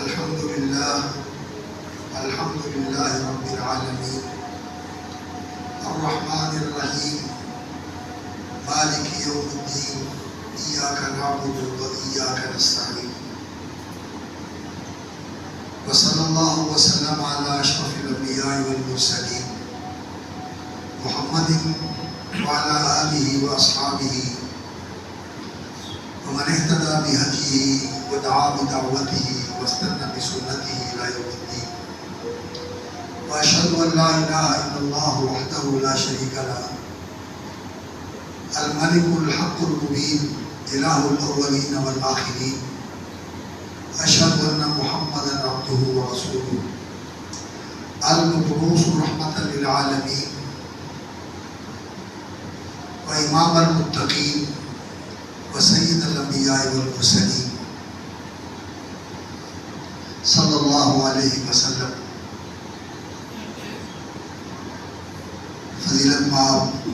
الحمد لله رب العالمين الرحمن الرحيم مالك يوم الدين إياك نعبد وإياك نستعين وصلى الله وسلم على أشرف الأنبياء والمرسلين محمد وعلى آله وأصحابه ومن اهتدى بهديه ودعا بدعوته واستنى بسنته إلى يوم الدين وأشهد أن لا إله إلا الله وحده لا شريك له الملك الحق المبين إله الأولين والآخرين أشهد أن محمدا عبده ورسوله المبعوث رحمة للعالمين وإمام المتقين وسيد الأنبياء والمرسلين صلی اللہ علیہ وسلم. فضیلت مآب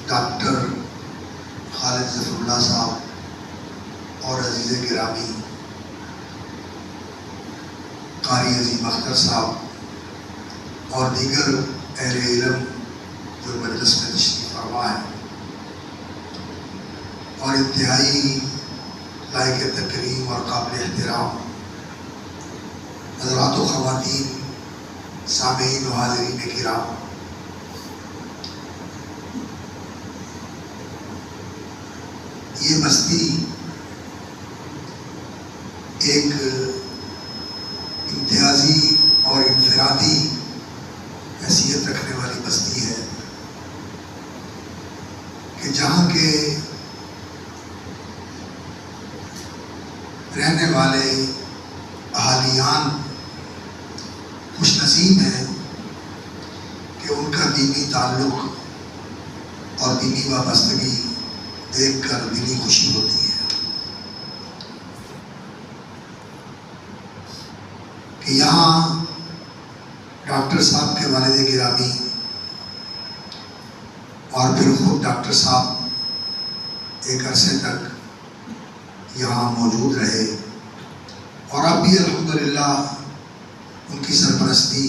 ڈاکٹر خالد ظفر اللہ صاحب اور عزیز گرامی قاری عظیم اختر صاحب اور دیگر اہل علم جو مجلس میں تشریف فرما ہے اور انتہائی لائق تکریم اور قابل احترام حضرات و خواتین سامعین و حاضرین کرام، یہ بستی ایک امتیازی اور انفرادی حیثیت رکھنے والی بستی ہے کہ جہاں کے رہنے والے اہالیان خوش نصیب ہیں کہ ان کا دینی تعلق اور دینی وابستگی دیکھ کر دلی خوشی ہوتی ہے کہ یہاں ڈاکٹر صاحب کے والد گرامی اور پھر خود ڈاکٹر صاحب ایک عرصے تک یہاں موجود رہے اور اب بھی الحمدللہ ان کی سرپرستی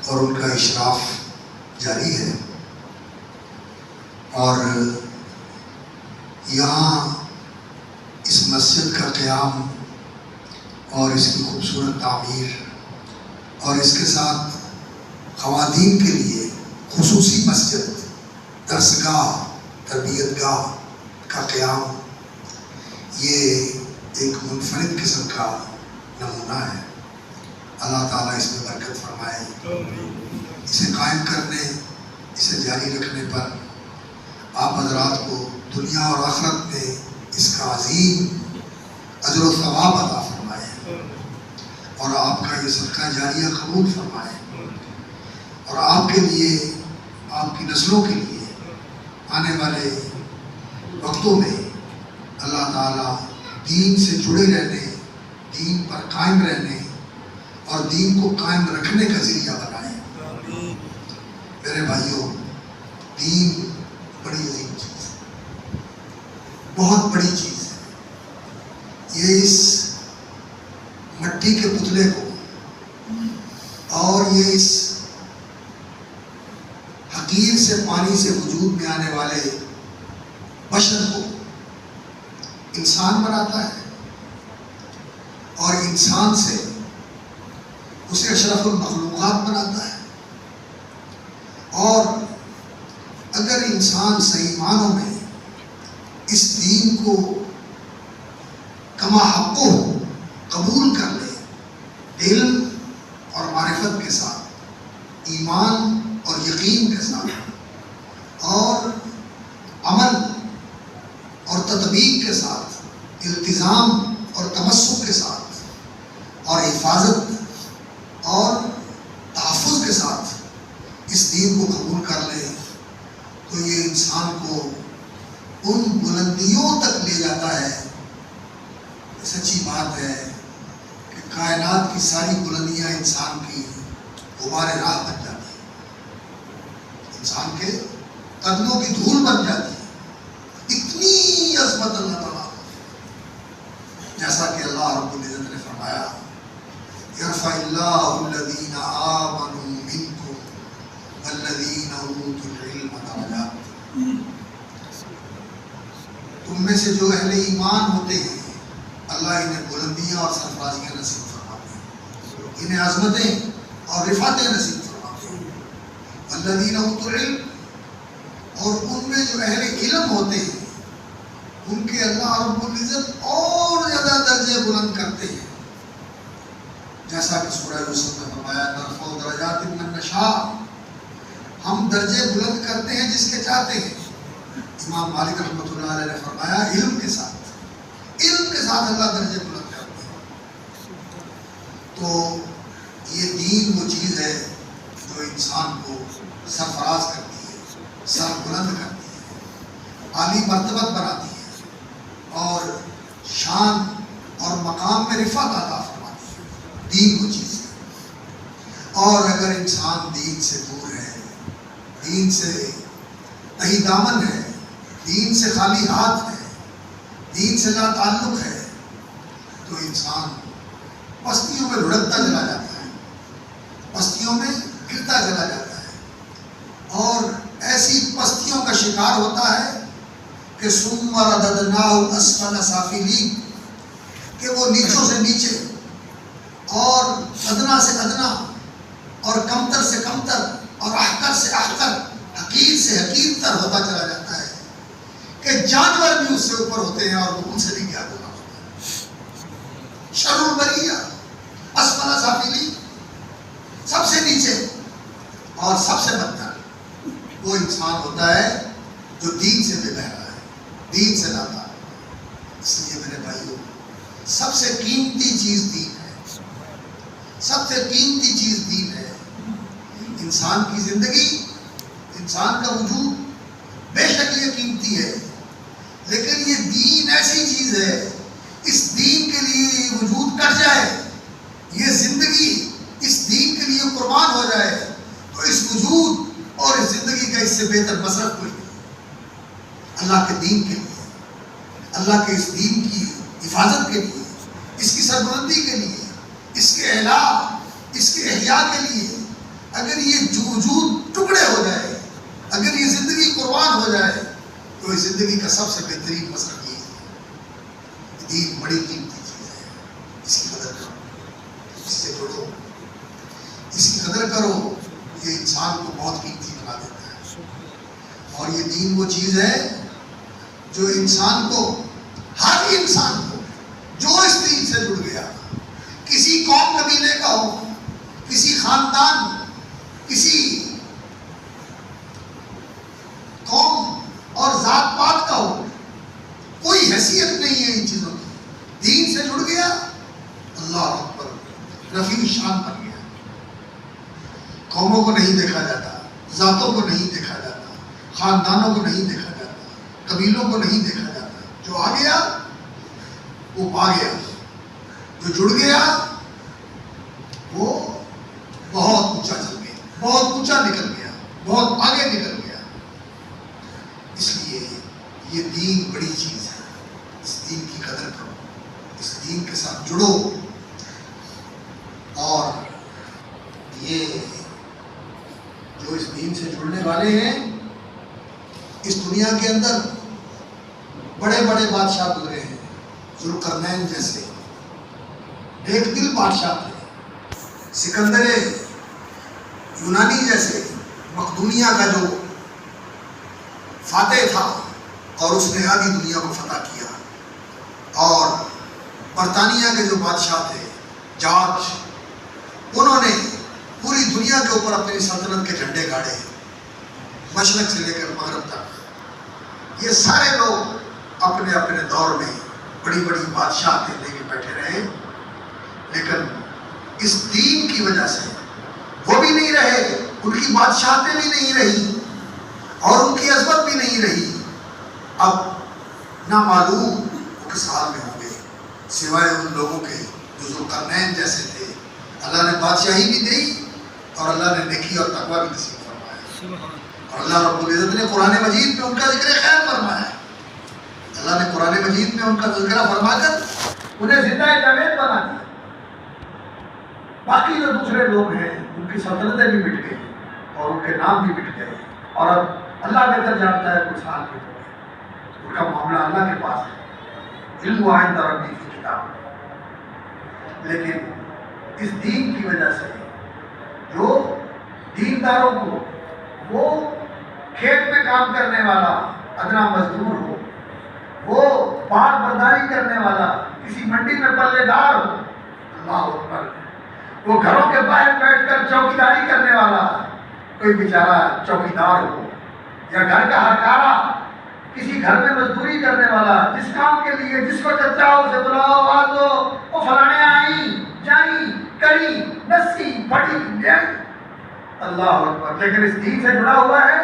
اور ان کا اشراف جاری ہے. اور یہاں اس مسجد کا قیام اور اس کی خوبصورت تعمیر اور اس کے ساتھ خواتین کے لیے خصوصی مسجد، درسگاہ، تربیت گاہ کا قیام، یہ ایک منفرد قسم کا نمونہ ہے. اللہ تعالیٰ اس میں برکت فرمائے. اسے قائم کرنے، اسے جاری رکھنے پر آپ حضرات کو دنیا اور آخرت میں اس کا عظیم اجر و ثواب عطا فرمائے اور آپ کا یہ صدقہ جاریہ قبول فرمائے اور آپ کے لیے، آپ کی نسلوں کے لیے آنے والے وقتوں میں اللہ تعالیٰ دین سے جڑے رہنے، دین پر قائم رہنے اور دین کو قائم رکھنے کا ذریعہ بنائے. میرے بھائیوں، دین بڑی عظیم چیز ہے، بہت بڑی چیز ہے. یہ اس مٹی کے پتلے کو اور یہ اس حقیر سے پانی سے وجود میں آنے والے بشر کو انسان بناتا ہے اور انسان سے اسے اشرف المخلوقات بناتا ہے. اور اگر انسان صحیح معنوں میں اس دین کو کما حقہ قبول کر لے، علم اور معرفت کے ساتھ، ایمان اور یقین کے ساتھ، اور عمل اور تطبیق کے ساتھ، التزام اور تمسک کے ساتھ، اور حفاظت اور تحفظ کے ساتھ اس دین کو قبول کر لے تو یہ انسان کو ان بلندیوں تک لے جاتا ہے. سچی بات ہے کہ کائنات کی ساری بلندیاں انسان کی غبار راہ بن جاتی ہیں، انسان کے قدموں کی دھول بن جاتی ہے. اتنی عظمت اللہ تعالیٰ، جیسا کہ اللہ رب العزت نے فرمایا یرفع اللہ الذین آمنوا منکم والذین اوتوا العلم درجات. تم میں سے جو اہل ایمان ہوتے ہیں اللہ انہیں بلندیاں اور سرفرازیاں نصیب فرماتے ہیں، انہیں عظمتیں اور رفعتیں نصیب فرماتے ہیں. والذین اوتوا العلم، اور ان میں جو اہل علم ہوتے ہیں ان کے اللہ رب العزت اور زیادہ درجے بلند کرتے ہیں، جیسا کہ سورہ یوسف میں فرمایا نرفع درجات من نشاء، ہم درجے بلند کرتے ہیں جس کے چاہتے ہیں. امام مالک رحمۃ اللہ علیہ نے فرمایا علم کے ساتھ اللہ درجے بلند کرتے ہیں. تو یہ دین وہ چیز ہے جو انسان کو سرفراز کرتی ہے، سر بلند کرتی ہے، عالی مرتبت بناتی ہے اور شان اور مقام میں رفعت عطا فرماتی ہے. دین وہ چیز ہے. اور اگر انسان دین سے دور ہے، دین سے تہی دامن ہے، دین سے خالی ہاتھ ہے، دین سے لا تعلق ہے، تو انسان پستیوں میں لڑکتا چلا جاتا ہے، پستیوں میں گرتا چلا جاتا ہے اور ایسی پستیوں کا شکار ہوتا ہے کہ ثم رددناہ اسفل سافلین، کہ وہ نیچوں سے نیچے اور ادنا سے ادنا اور کمتر سے کمتر اور احقر سے احقر، حقیر سے حقیر تر ہوتا چلا جاتا ہے کہ جانور بھی اس سے اوپر ہوتے ہیں اور وہ ان سے بھی کیا ہوتا ہے. شر البریہ اسفل سافلین، سب سے نیچے اور سب سے بدتر وہ انسان ہوتا ہے جو دین سے بے بہرا ہے، دین سے لاتا ہے. اس لیے میرے بھائیوں، سب سے قیمتی چیز دین ہے، سب سے قیمتی چیز دین ہے. انسان کی زندگی، انسان کا وجود بے شک یہ قیمتی ہے، لیکن یہ دین ایسی چیز ہے، اس دین کے لیے یہ وجود کٹ جائے، یہ زندگی اس دین کے لیے قربان ہو جائے تو اس وجود اور اس زندگی کا اس سے بہتر مصرف کوئی نہیں. اللہ کے دین کے لیے، اللہ کے اس دین کی حفاظت کے لیے، اس کی سربلندی کے لیے، اس کے اعلاء، اس کے احیاء کے لیے اگر یہ وجود ٹکڑے ہو جائے، اگر یہ زندگی قربان ہو جائے تو اس زندگی کا سب سے بہترین مصرف یہ ہے. دین بڑی قیمتی چیز ہے، اس کی قدر کرو، اس سے جڑو، اس کی قدر کرو. یہ انسان کو بہت قیمتی بنا دیتا ہے. اور یہ دین وہ چیز ہے جو انسان کو، ہر انسان کو جو اس دین سے جڑ گیا، کسی قوم قبیلے کا ہو، کسی خاندان، کسی قوم اور ذات پات کا ہو، کوئی حیثیت نہیں ہے ان چیزوں کی. دین سے جڑ گیا، اللہ اکبر، رفیع شان بن گیا. قوموں کو نہیں دیکھا جاتا، ذاتوں کو نہیں دیکھا جاتا، خاندانوں کو نہیں دیکھا جاتا، قبیلوں کو نہیں دیکھا جاتا. جو آ گیا وہ پا گیا، جو جڑ گیا وہ بہت اونچا چل گیا، بہت اونچا نکل گیا، بہت آگے نکل گیا. اس لیے یہ دین بڑی چیز ہے. اس دین کی قدر کرو، اس دین کے ساتھ جڑو. اور یہ جو اس دین سے جڑنے والے ہیں، اس دنیا کے اندر بڑے بڑے بادشاہ گزرے ہیں. ذوالقرنین جیسے ایک دل بادشاہ تھے، سکندر یونانی جیسے مقدونیہ کا جو فاتح تھا اور اس نے آدھی دنیا کو فتح کیا. اور برطانیہ کے جو بادشاہ تھے جارج، انہوں نے پوری دنیا کے اوپر اپنی سلطنت کے جھنڈے گاڑے، مشرق سے لے کر مغرب تک. یہ سارے لوگ اپنے اپنے دور میں بڑی بڑی بادشاہتیں لے کے بیٹھے رہے، لیکن اس دین کی وجہ سے وہ بھی نہیں رہے، ان کی بادشاہتیں بھی نہیں رہی اور ان کی عظمت بھی نہیں رہی. اب نہ معلوم وہ کس حال میں ہوں گے، سوائے ان لوگوں کے جو ذوالقرنین جیسے تھے. اللہ نے بادشاہی بھی دی اور اللہ نے نیکی اور تقوی بھی نصیب فرمایا. اور اللہ رب العزت نے قرآن مجید میں ان کا ذکر خیر فرمایا. اللہ نے قرآن مجید میں ان کا تذکرہ فرما کر انہیں زندہ جاوید بنا دیا. باقی جو دوسرے لوگ ہیں ان کی سلطنتیں بھی مٹ گئی اور ان کے نام بھی مٹ گئے، اور اب اللہ بہتر جانتا ہے کچھ حال کے ہوئے، ان کا معاملہ اللہ کے پاس ہے، علم عند ربی کی کتاب۔ لیکن اس دین کی وجہ سے جو دینداروں کو، وہ کھیت میں کام کرنے والا ادنا مزدور ہو، وہ باغ برداری کرنے والا، کسی منڈی میں پلے دار ہو، اللہ اکبر، وہ گھروں کے باہر بیٹھ کر چوکیداری کرنے والا کوئی بیچارہ چوکیدار ہو، یا گھر کا ہر کارا کسی گھر میں مزدوری کرنے والا، جس کام کے لیے جس کو چچا اسے بلاؤ، آواز دو، وہ فلانے آئیں جائیں کری نسی بڑی لیں، اللہ اکبر، لیکن اس دین سے جڑا ہوا ہے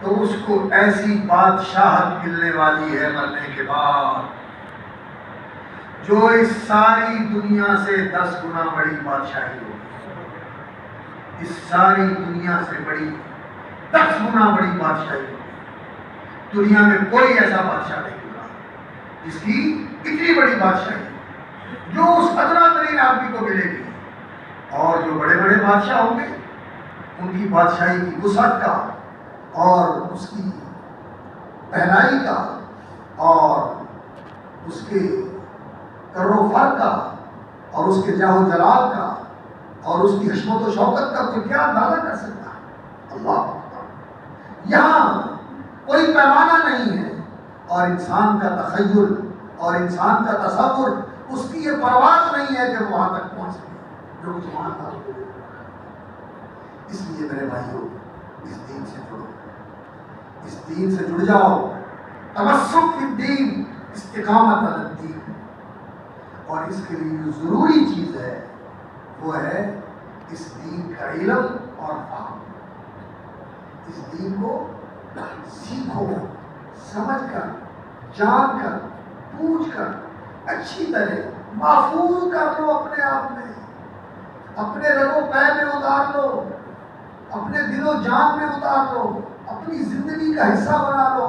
تو اس کو ایسی بادشاہت ملنے والی ہے مرنے کے بعد جو اس ساری دنیا سے 10 گنا بڑی بادشاہی ہوگی، اس ساری دنیا سے بڑی 10 گنا بڑی بادشاہی ہوگی۔ دنیا میں کوئی ایسا بادشاہ نہیں ہوگا جس کی اتنی بڑی بادشاہی جو اس ادنا ترین آدمی کو ملے گی، اور جو بڑے بڑے بادشاہ ہوں گے ان کی بادشاہی کی وسعت کا اور اس کی پہنائی کا اور اس کے کر و فر کا اور اس کے جاہ و جلال کا اور اس کی حشمت و شوکت کا تو کیا اندازہ کر سکتا ہے؟ اللہ اکبر، یہاں کوئی پیمانہ نہیں ہے، اور انسان کا تخیل اور انسان کا تصور، اس کی یہ پرواز نہیں ہے کہ وہ وہاں تک پہنچ سکے جو کچھ وہاں تھا۔ اس لیے میرے بھائیوں، اس دین سے جڑو، اس دین سے جڑ جاؤ، تمسک بالدین، استقامت علی الدین، اور اس کے لیے جو ضروری چیز ہے وہ ہے اس دین کا علم اور فہم۔ اس دین کو سیکھو، سمجھ کر، جان کر، پوچھ کر، اچھی طرح محفوظ کر لو، اپنے آپ میں، اپنے رگ و پے میں اتار لو، اپنے دل و جان میں اتار لو، اپنی زندگی کا حصہ بنا لو۔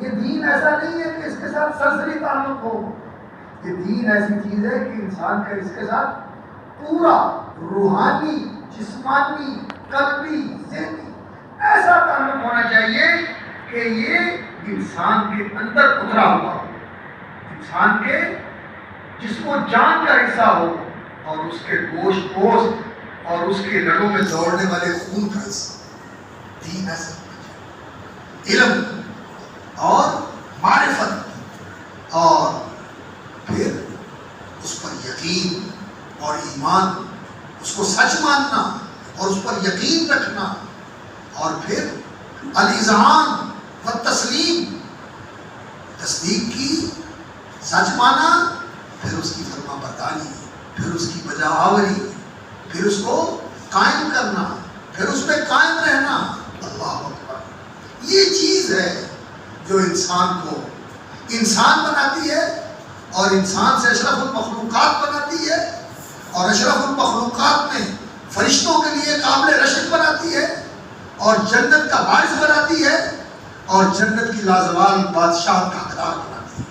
یہ دین ایسا نہیں ہے کہ اس کے ساتھ سرسری تعلق ہو، یہ دین ایسی چیز ہے کہ انسان کا اس کے ساتھ پورا روحانی، جسمانی، قلبی، ذہنی ایسا تعلق ہونا چاہیے کہ یہ انسان کے اندر اترا ہوا ہو، انسان کے جسم و جان کا حصہ ہو، اور اس کے گوشت پوست اور اس کے رگوں میں دوڑنے والے خون کا حصہ۔ دین ایسا ہونا چاہیے، علم اور معرفت، اور پھر اس پر یقین اور ایمان، اس کو سچ ماننا اور اس پر یقین رکھنا، اور پھر الاذعان والتسلیم، تصدیق کی، سچ مانا، پھر اس کی فرما برداری، پھر اس کی بجا آوری، پھر اس کو قائم کرنا، پھر اس پہ قائم رہنا۔ اللہ اکبر، یہ چیز ہے جو انسان کو انسان بناتی ہے، اور انسان سے اشرف المخلوقات بناتی ہے، اور اشرف المخلوقات میں فرشتوں کے لیے قابل رشک بناتی ہے، اور جنت کا باعث بناتی ہے، اور جنت کی لازوال بادشاہت کا حقدار بناتی ہے۔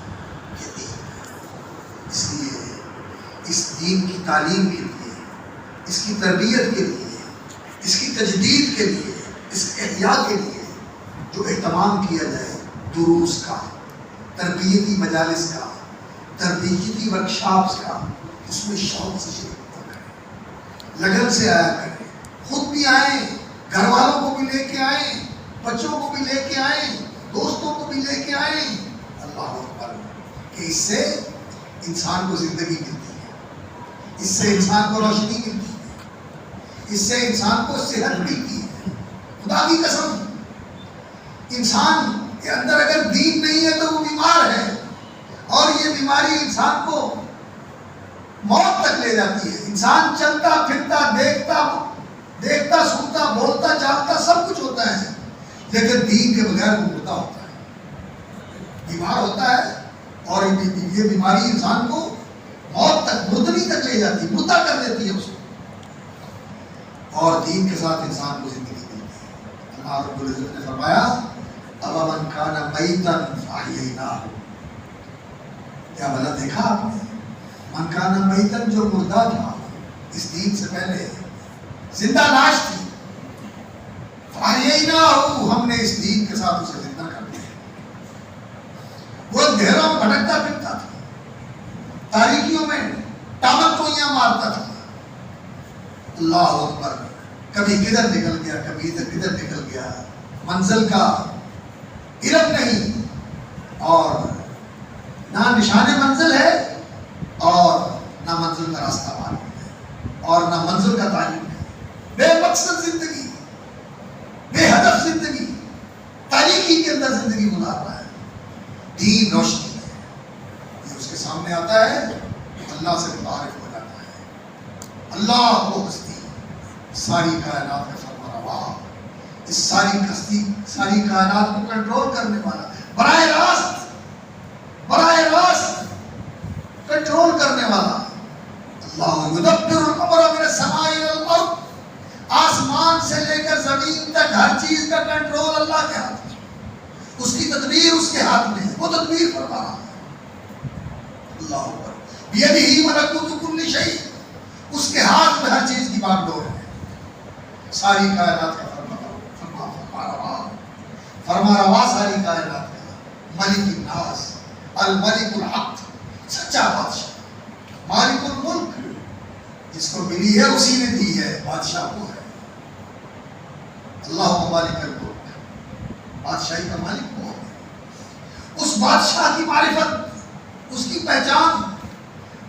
یہ دین ہے۔ اس لیے اس دین کی تعلیم کے لیے، اس کی تربیت کے لیے، اس کی تجدید کے لیے، اس احیاء کے لیے جو اہتمام کیا جائے، دروس کا، تربیتی مجالس کا، تربیتی ورکشاپس کا، اس میں شوق سے شرکت کریں، لگن سے آیا کریں، خود بھی آئیں، گھر والوں کو بھی لے کے آئیں، بچوں کو بھی لے کے آئیں، دوستوں کو بھی لے کے آئیں۔ اللہ اکبر، کہ اس سے انسان کو زندگی ملتی ہے، اس سے انسان کو روشنی ملتی ہے، اس سے انسان کو صحت ملتی ہے۔ خدا کی قسم، انسان کے اندر اگر دین نہیں ہے تو وہ بیمار ہے، اور یہ بیماری انسان کو موت تک لے جاتی ہے۔ انسان چلتا پھرتا، دیکھتا سنتا، بولتا چاہتا، سب کچھ ہوتا ہے، لیکن دین کے بغیر وہ مردہ ہوتا ہے، بیمار ہوتا ہے، اور یہ بیماری انسان کو موت تک، مردنی تک لے جاتی ہے، مردہ کر دیتی ہے اس کو، اور دین کے ساتھ انسان کو زندگی ملتی ہے۔ اللہ رب العزت نے فرمایا أَوَمَنْ كَانَ مَيْتًا فَأَحْيَيْنَاهُ، کیا بھلا دیکھا آپ نے؟ من کان میتن، جو مردہ تھا، اس دین سے پہلے زندہ لاش تھی. فَأَحْيَيْنَاهُ ہم نے اس دین کے ساتھ اسے زندہ کر دیا. وہ اندھیروں میں بھٹکتا پھرتا تھا, تاریکیوں میں ٹامکٹوئیاں مارتا تھا. اللہ اکبر. کبھی کدھر نکل گیا, کبھی کدھر نکل گیا, منزل کا علم نہیں, اور نہ نشان منزل ہے اور نہ منزل کا راستہ معلوم ہے اور نہ منزل کا تعلیم ہے. بے مقصد زندگی, بے ہدف زندگی, تاریکی کے اندر زندگی گزار رہا ہے. دین روشنی ہے, یہ اس کے سامنے آتا ہے, اللہ سے متعارف ہو جاتا ہے. اللہ وہ ہستی ساری کائنات کا فرما روا, اس ساری ہستی ساری کائنات کو کنٹرول کرنے والا, براہ راست کنٹرول کرنے والا. اللہ یدبر الامر من السماء الى الارض, آسمان سے لے کر زمین تک ہر چیز کا کنٹرول اللہ کے ہاتھ میں, اس کی تدبیر اس کے ہاتھ میں ہے, وہ تدبیر فرما رہا ہے. اللہ اکبر. بیدہ ملکوت کل شیء, اس کے ہاتھ میں ہر چیز کی باغ ڈور ہے. ساری کائنات کا فرما روا ساری کائنات کا ملک الناس الملک الحق, سچا بادشاہ, مالک الملک, جس کو ملی ہے اسی نے دی ہے, بادشاہ وہ ہے. اللہ مالک الملک, بادشاہی کا مالک وہ ہے. اس بادشاہ کی معرفت, اس کی پہچان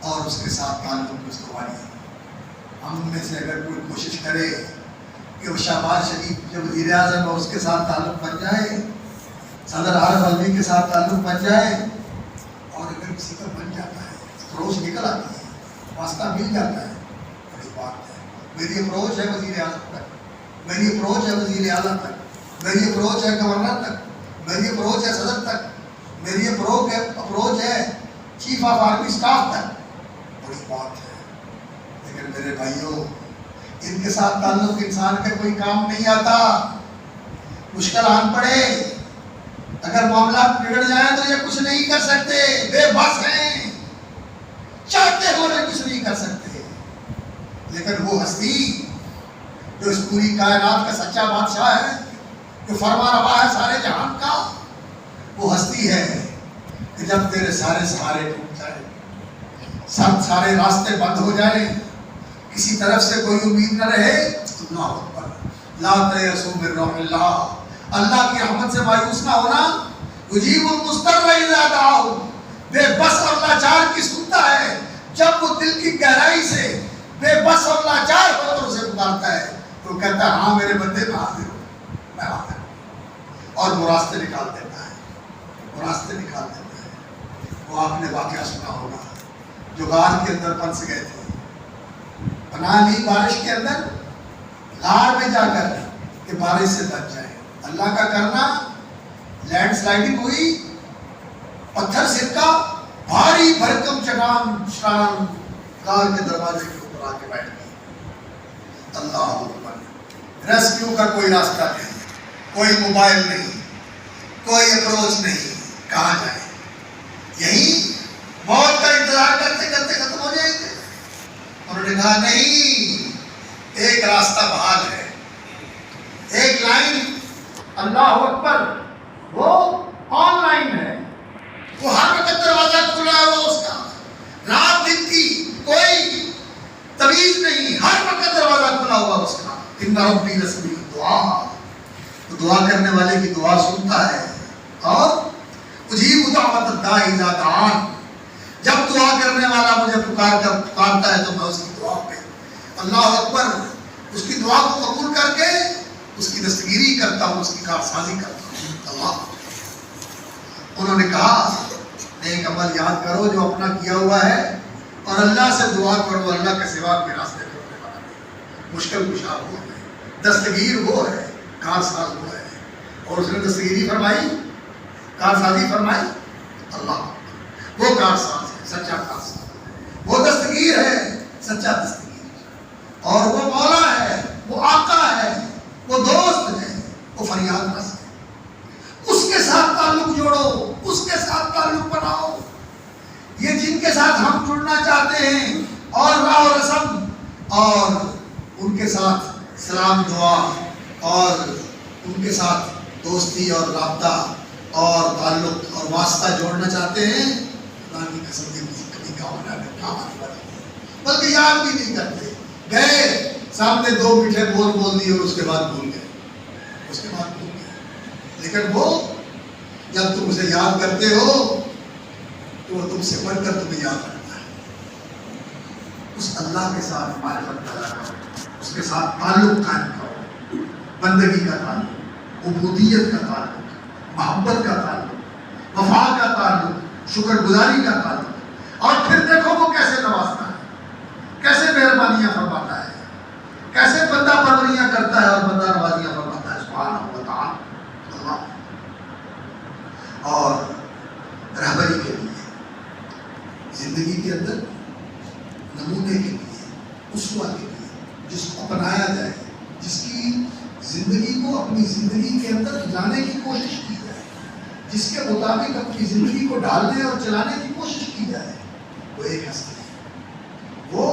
اور اس کے ساتھ تعلق کی استواری. ہم میں سے اگر کوئی کوشش کرے کہ وہ شہباز شریف جو وزیر اعظم ہے اس کے ساتھ تعلق بن جائے, صدر عارف علوی کے ساتھ تعلق بن جائے, اور اگر کسی کا بن جاتا ہے, فروش نکل آتی ہے, واسطہ مل جاتا ہے, بڑی بات ہے. میری اپروچ ہے وزیر اعظم تک, میری اپروچ ہے وزیر اعلیٰ تک, میری اپروچ ہے گورنر تک, میری اپروچ ہے صدر تک, میری اپروچ ہے چیف آف آرمی اسٹاف تک, بڑی بات ہے. لیکن میرے بھائیوں, ان کے ساتھ تعلق انسان کا کوئی کام نہیں آتا. مشکل آن پڑے, اگر معاملات بگڑ جائیں تو یہ کچھ نہیں کر سکتے, بے بس ہیں, چاہتے ہوئے کچھ نہیں کر سکتے. لیکن وہ ہستی جو اس پوری کائنات کا سچا بادشاہ ہے, جو فرما روا ہے سارے جہان کا, وہ ہستی ہے کہ جب تیرے سارے سہارے ٹوٹ جائیں, سب سارے راستے بند ہو جائیں, کسی طرف سے کوئی امید نہ رہے, اللہ اکبر, لا تیأسوا من روح اللہ, اللہ کی رحمت سے مایوس نہ ہونا. یجیب المضطر اذا دعاہ, بے بس اور لاچار کی سنتا ہے جب وہ دل کی گہرائی سے بے بس اور لاچار ہو کر اسے پکارتا ہے, تو کہتا ہے ہاں میرے بندے میں حاضر ہوں, میں حاضر ہوں, اور وہ راستے نکال دیتا ہے, وہ راستے نکال دیتا ہے. وہ آپ نے واقعہ سنا ہوگا جو غار کے اندر پھنس گئے تھے, پناہ لی بارش کے اندر, غار میں جا کر کہ بارش سے بچ جائے. اللہ کا کرنا, لینڈ سلائڈنگ ہوئی, پتھر سرکا, بھاری بھرکم چٹان غار کے دروازے کے اوپر آ کے بیٹھ گئی. اللہ اکبر. ریسکیو کا کوئی راستہ نہیں, کوئی موبائل نہیں, کوئی اپروچ نہیں, کہاں جائے. یہی موت کا انتظار کرتے کرتے ختم ہو جائیں گے. انہوں نے کہا نہیں, ایک راستہ بحال ہے, ایک لائن, اللہ اکبر, وہ آن لائن ہے, وہ ہر وقت دروازہ کھلا ہوا اس کا, رات دن کی کوئی تمیز نہیں, ہر وقت دروازہ کھلا ہوا اس کا. ان ربی لسمیع الدعاء, تو دعا کرنے والے کی دعا سنتا ہے, اور اجیب دعوت الداعی اذا دعان, جب دعا کرنے والا مجھے پکارتا ہے تو میں اس کی دعا پہ اللہ اکبر اس کی دعا کو قبول کر کے اس کی دستگیری کرتا ہوں, اس کی کارسازی کرتا ہوں. اللہ, انہوں نے کہا نیک عمل یاد کرو جو اپنا کیا ہوا ہے, اور اللہ سے دعا کرو, اللہ کے سوا کے راستے کرنے والا نہیں. مشکل کشا وہ ہے, دستگیر وہ ہے, کارساز وہ ہے, اور اس نے دستگیری فرمائی, کارسازی فرمائی. اللہ, وہ کارساز ہے, سچا کارساز, وہ دستگیر ہے, سچا دستگیر, اور وہ مولا ہے, وہ آقا ہے, وہ دوست ہے, وہ فریاد رس ہے. اس کے ساتھ تعلق جوڑو, اس کے ساتھ تعلق بناؤ. یہ جن کے ساتھ ہم جڑنا چاہتے ہیں اور راہ و رسم اور ان کے ساتھ سلام دعا اور ان کے ساتھ دوستی اور رابطہ اور تعلق اور واسطہ جوڑنا چاہتے ہیں، خدا کی قسم کبھی کام آنے والی نہیں، بلکہ یاد بھی نہیں کرتے. گئے سامنے 2 میٹھے بول دیے اور اس کے بعد بھول گئے. لیکن وہ جب تم اسے یاد کرتے ہو تو وہ تم سے بڑھ کر تمہیں یاد کرتا ہے. اس اللہ کے ساتھ معرفت پیدا کرو، اس کے ساتھ تعلق قائم کرو، بندگی کا تعلق، عبودیت کا تعلق، محبت کا تعلق، وفا کا تعلق، شکر گزاری کا تعلق. اور پھر دیکھو وہ کیسے نوازتا ہے، کیسے مہربانیاں فرماتا ہے، کیسے بندہ پروریاں کرتا ہے اور بندہ نوازیاں فرماتا ہے. سبحانہ و تعالی. اور رہبری کے لیے، زندگی کے اندر نمونے کے لیے، اسوہ کے لیے، جس کو اپنایا جائے، جس کی زندگی کو اپنی زندگی کے اندر لانے کی کوشش کی جائے، جس کے مطابق اپنی زندگی کو ڈالنے اور چلانے کی کوشش کی جائے، وہ ایک ہستی ہے. وہ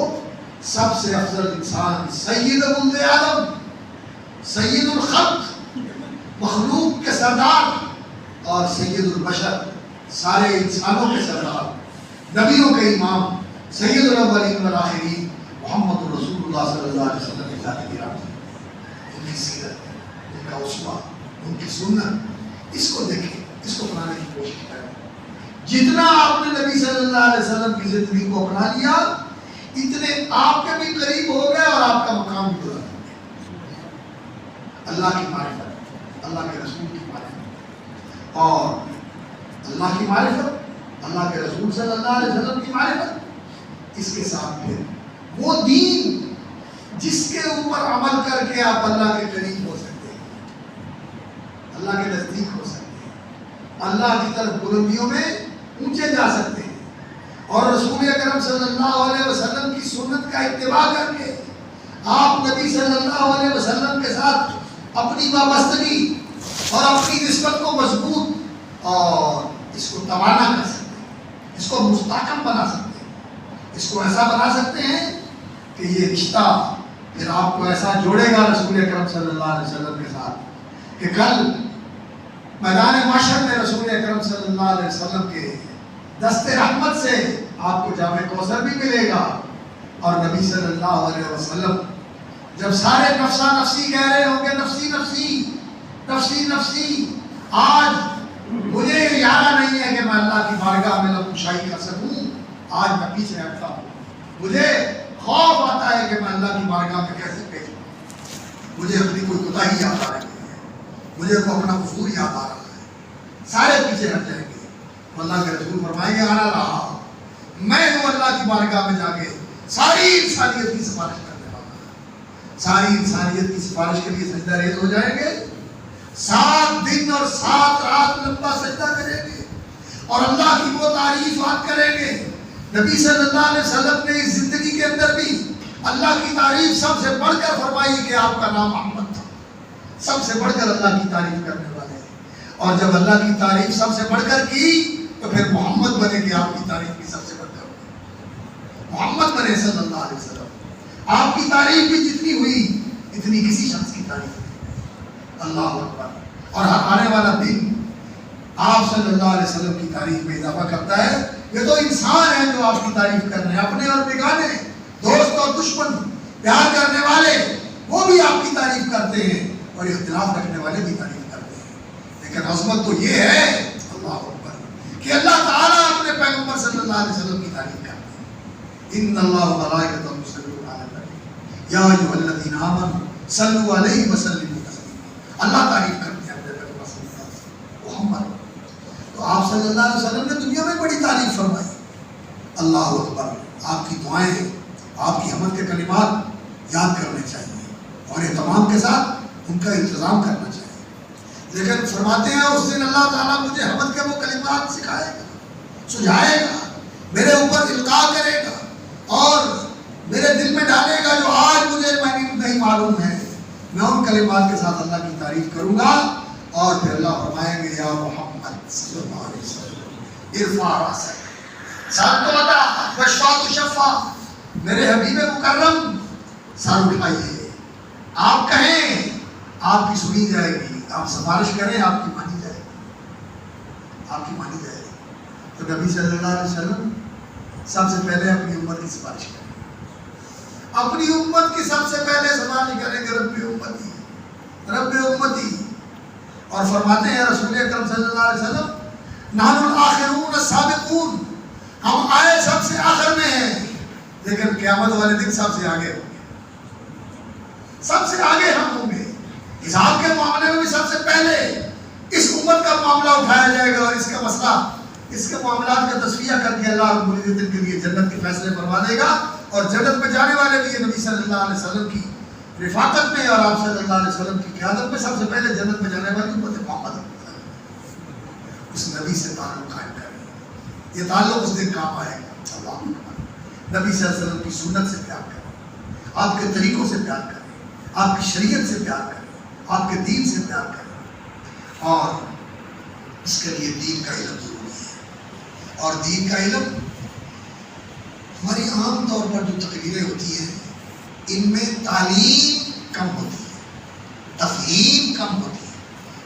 سب سے افضل انسان، سید ولد آدم، سید الخلق، مخلوق کے سردار اور سید البشر، سارے انسانوں کے سردار، نبیوں کے امام، سید الاولین والآخرین، محمد رسول اللہ صلی اللہ علیہ وسلم کی ذات گرامی. ان کی سیرت، ان کا اسوہ، ان کی سنت، اس کو دیکھیں، اس کو اپنانے کی کوشش کریں. جتنا آپ نے نبی صلی اللہ علیہ وسلم کی زندگی کو اپنا لیا، اتنے آپ کے بھی قریب ہو گئے اور آپ کا مقام بھی بلند ہو گیا. اللہ کی معرفت، اللہ کے رسول کی معرفت، اور اللہ کی معرفت، اللہ کے رسول صلی اللہ علیہ وسلم کی معرفت، اس کے ساتھ پھر وہ دین جس کے اوپر عمل کر کے آپ اللہ کے قریب ہو سکتے ہیں، اللہ کے نزدیک ہو سکتے ہیں، اللہ کی طرف بلندیوں میں اونچے جا سکتے ہیں. اور رسول اکرم صلی اللہ علیہ وسلم کی سنت کا اتباع کر کے آپ نبی صلی اللہ علیہ وسلم کے ساتھ اپنی وابستگی اور اپنی نسبت کو مضبوط اور اس کو توانا کر سکتے ہیں، اس کو مستحکم بنا سکتے ہیں، اس کو ایسا بنا سکتے ہیں کہ یہ رشتہ پھر آپ کو ایسا جوڑے گا رسول اکرم صلی اللہ علیہ وسلم کے ساتھ کہ کل میدان محشر میں رسول اکرم صلی اللہ علیہ وسلم کے دست رحمت سے آپ کو جام کوثر بھی ملے گا. اور نبی صلی اللہ علیہ وسلم جب سارے نفسا نفسی کہہ رہے ہوں گے، نفسی نفسی نفسی نفسی، آج مجھے ارادہ نہیں ہے کہ میں اللہ کی بارگاہ میں لب کشائی کر سکوں، آج میں پیچھے ہٹتا ہوں. مجھے خوف آتا ہے کہ میں اللہ کی بارگاہ میں کیسے پیش ہوں، مجھے اپنی کوئی کوتاہی یاد آ رہی ہے، مجھے اپنا قصور یاد آ رہا ہے. سارے پیچھے ہٹ جائیں گے. اللہ کے رسول فرمائیں گے آنا رہا میں ہوں اللہ کی بارگاہ میں جا کے ساری انسانیت کی سفارش کرنے والا. ساری انسانیت کی سفارش کے لیے سجدہ ریز ہو جائیں گے، 7 دن اور 7 رات لمبا سجدہ کریں گے اور اللہ کی وہ تعریفات کریں گے. نبی صلی اللہ علیہ وسلم نے اس زندگی کے اندر بھی اللہ کی تعریف سب سے بڑھ کر فرمائی کہ آپ کا نام محمد تھا. سب سے بڑھ کر اللہ کی تعریف کرنے والے. اور جب اللہ کی تعریف سب سے بڑھ کر کی تو پھر محمد بنے کہ آپ کی تعریف بھی سب سے بڑھ کر ہوئی. محمد بنے صلی اللہ علیہ وسلم. آپ کی تعریف بھی جتنی ہوئی اتنی کسی شخص کی تعریف نہیں. اللہ اکبر. اور آنے والا دن آپ صلی اللہ علیہ وسلم کی تعریف میں اضافہ کرتا ہے. یہ تو انسان ہیں جو آپ کی تعریف کر رہے ہیں، اپنے اور بیگانے، دوست اور دشمن، پیار کرنے والے وہ بھی آپ کی تعریف کرتے ہیں اور اختلاف رکھنے والے بھی تعریف کرتے ہیں. لیکن عظمت تو یہ ہے اللہ اکبر کہ اللہ تعالیٰ اپنے پیغمبر صلی اللہ علیہ وسلم کی تعریف کرتے ہیں. ان اللہ و ملائکتہ یصلون علی النبی یا ایھا الذین آمنوا صلوا علیہ وسلموا تسلیما. اللہ تعریف کرتے ہیں اپنے پیغمبر صلی اللہ علیہ وسلم محمد. تو آپ صلی اللہ علیہ وسلم نے دنیا میں بڑی تعریف فرمائی. اللہ اکبر. آپ کی دعائیں، آپ کی حمد کے کلمات یاد کرنے چاہیے اور اہتمام کے ساتھ ان کا انتظام کرنا چاہیے. لیکن فرماتے ہیں اس دن اللہ تعالیٰ مجھے حمد کے وہ کلمات سکھائے گا، سجھائے گا، میرے اوپر القاء کرے گا اور میرے دل میں ڈالے گا جو آج مجھے نہیں معلوم ہے. میں ان کلمات کے ساتھ اللہ کی تعریف کروں گا اور پھر اللہ فرمائیں گے یا محمد صلی اللہ علیہ وسلم ارفع راسک سر تو وضع واشفع تشفع. میرے حبیب مکرم سر اٹھائیے، آپ کہیں آپ کی سنی جائے گی، آپ سفارش کریں آپ کی مانی جائے گی، آپ کی مانی جائے گی۔ تو نبی صلی اللہ علیہ وسلم سب سے پہلے اپنی امت کی سفارش کریں، اپنی امت کی سب سے پہلے سفارش کریں گے رب امتی، رب امتی۔ اور فرماتے ہیں رسول اکرم صلی اللہ علیہ وسلم نحن الآخرون السابقون، ہم آئے سب سے آخر میں ہیں لیکن قیامت والے دن سب سے آگے ہوں گے، سب سے آگے ہم ہوں گے۔ حساب کے معاملے میں بھی سب سے پہلے اس امت کا معاملہ اٹھایا جائے گا، اور اس کا مسئلہ، اس کے معاملات کا تصفیہ کر کے اللہ رب العزت کے لیے جنت کے فیصلے فرما دے گا، اور جنت میں جانے والے بھی نبی صلی اللہ علیہ وسلم کی رفاقت میں اور آپ صلی اللہ علیہ وسلم کی قیادت میں سب سے پہلے جنت میں جانے والی امت محمد اس نبی سے تعلق قائم کریں، یہ تعلق اس دن کام آئے گا۔ اللہ نبی صلی اللہ علیہ وسلم کی سنت سے پیار کریں، آپ کے طریقوں سے پیار کریں، آپ کی شریعت سے پیار کریں، آپ کے دین سے پیار کریں، اور اس کے لیے دین کا علم ضروری ہے۔ اور دین کا علم ہماری عام طور پر جو تقریریں ہوتی ہیں ان میں تعلیم کم ہوتی ہے، تفہیم کم ہوتی ہے۔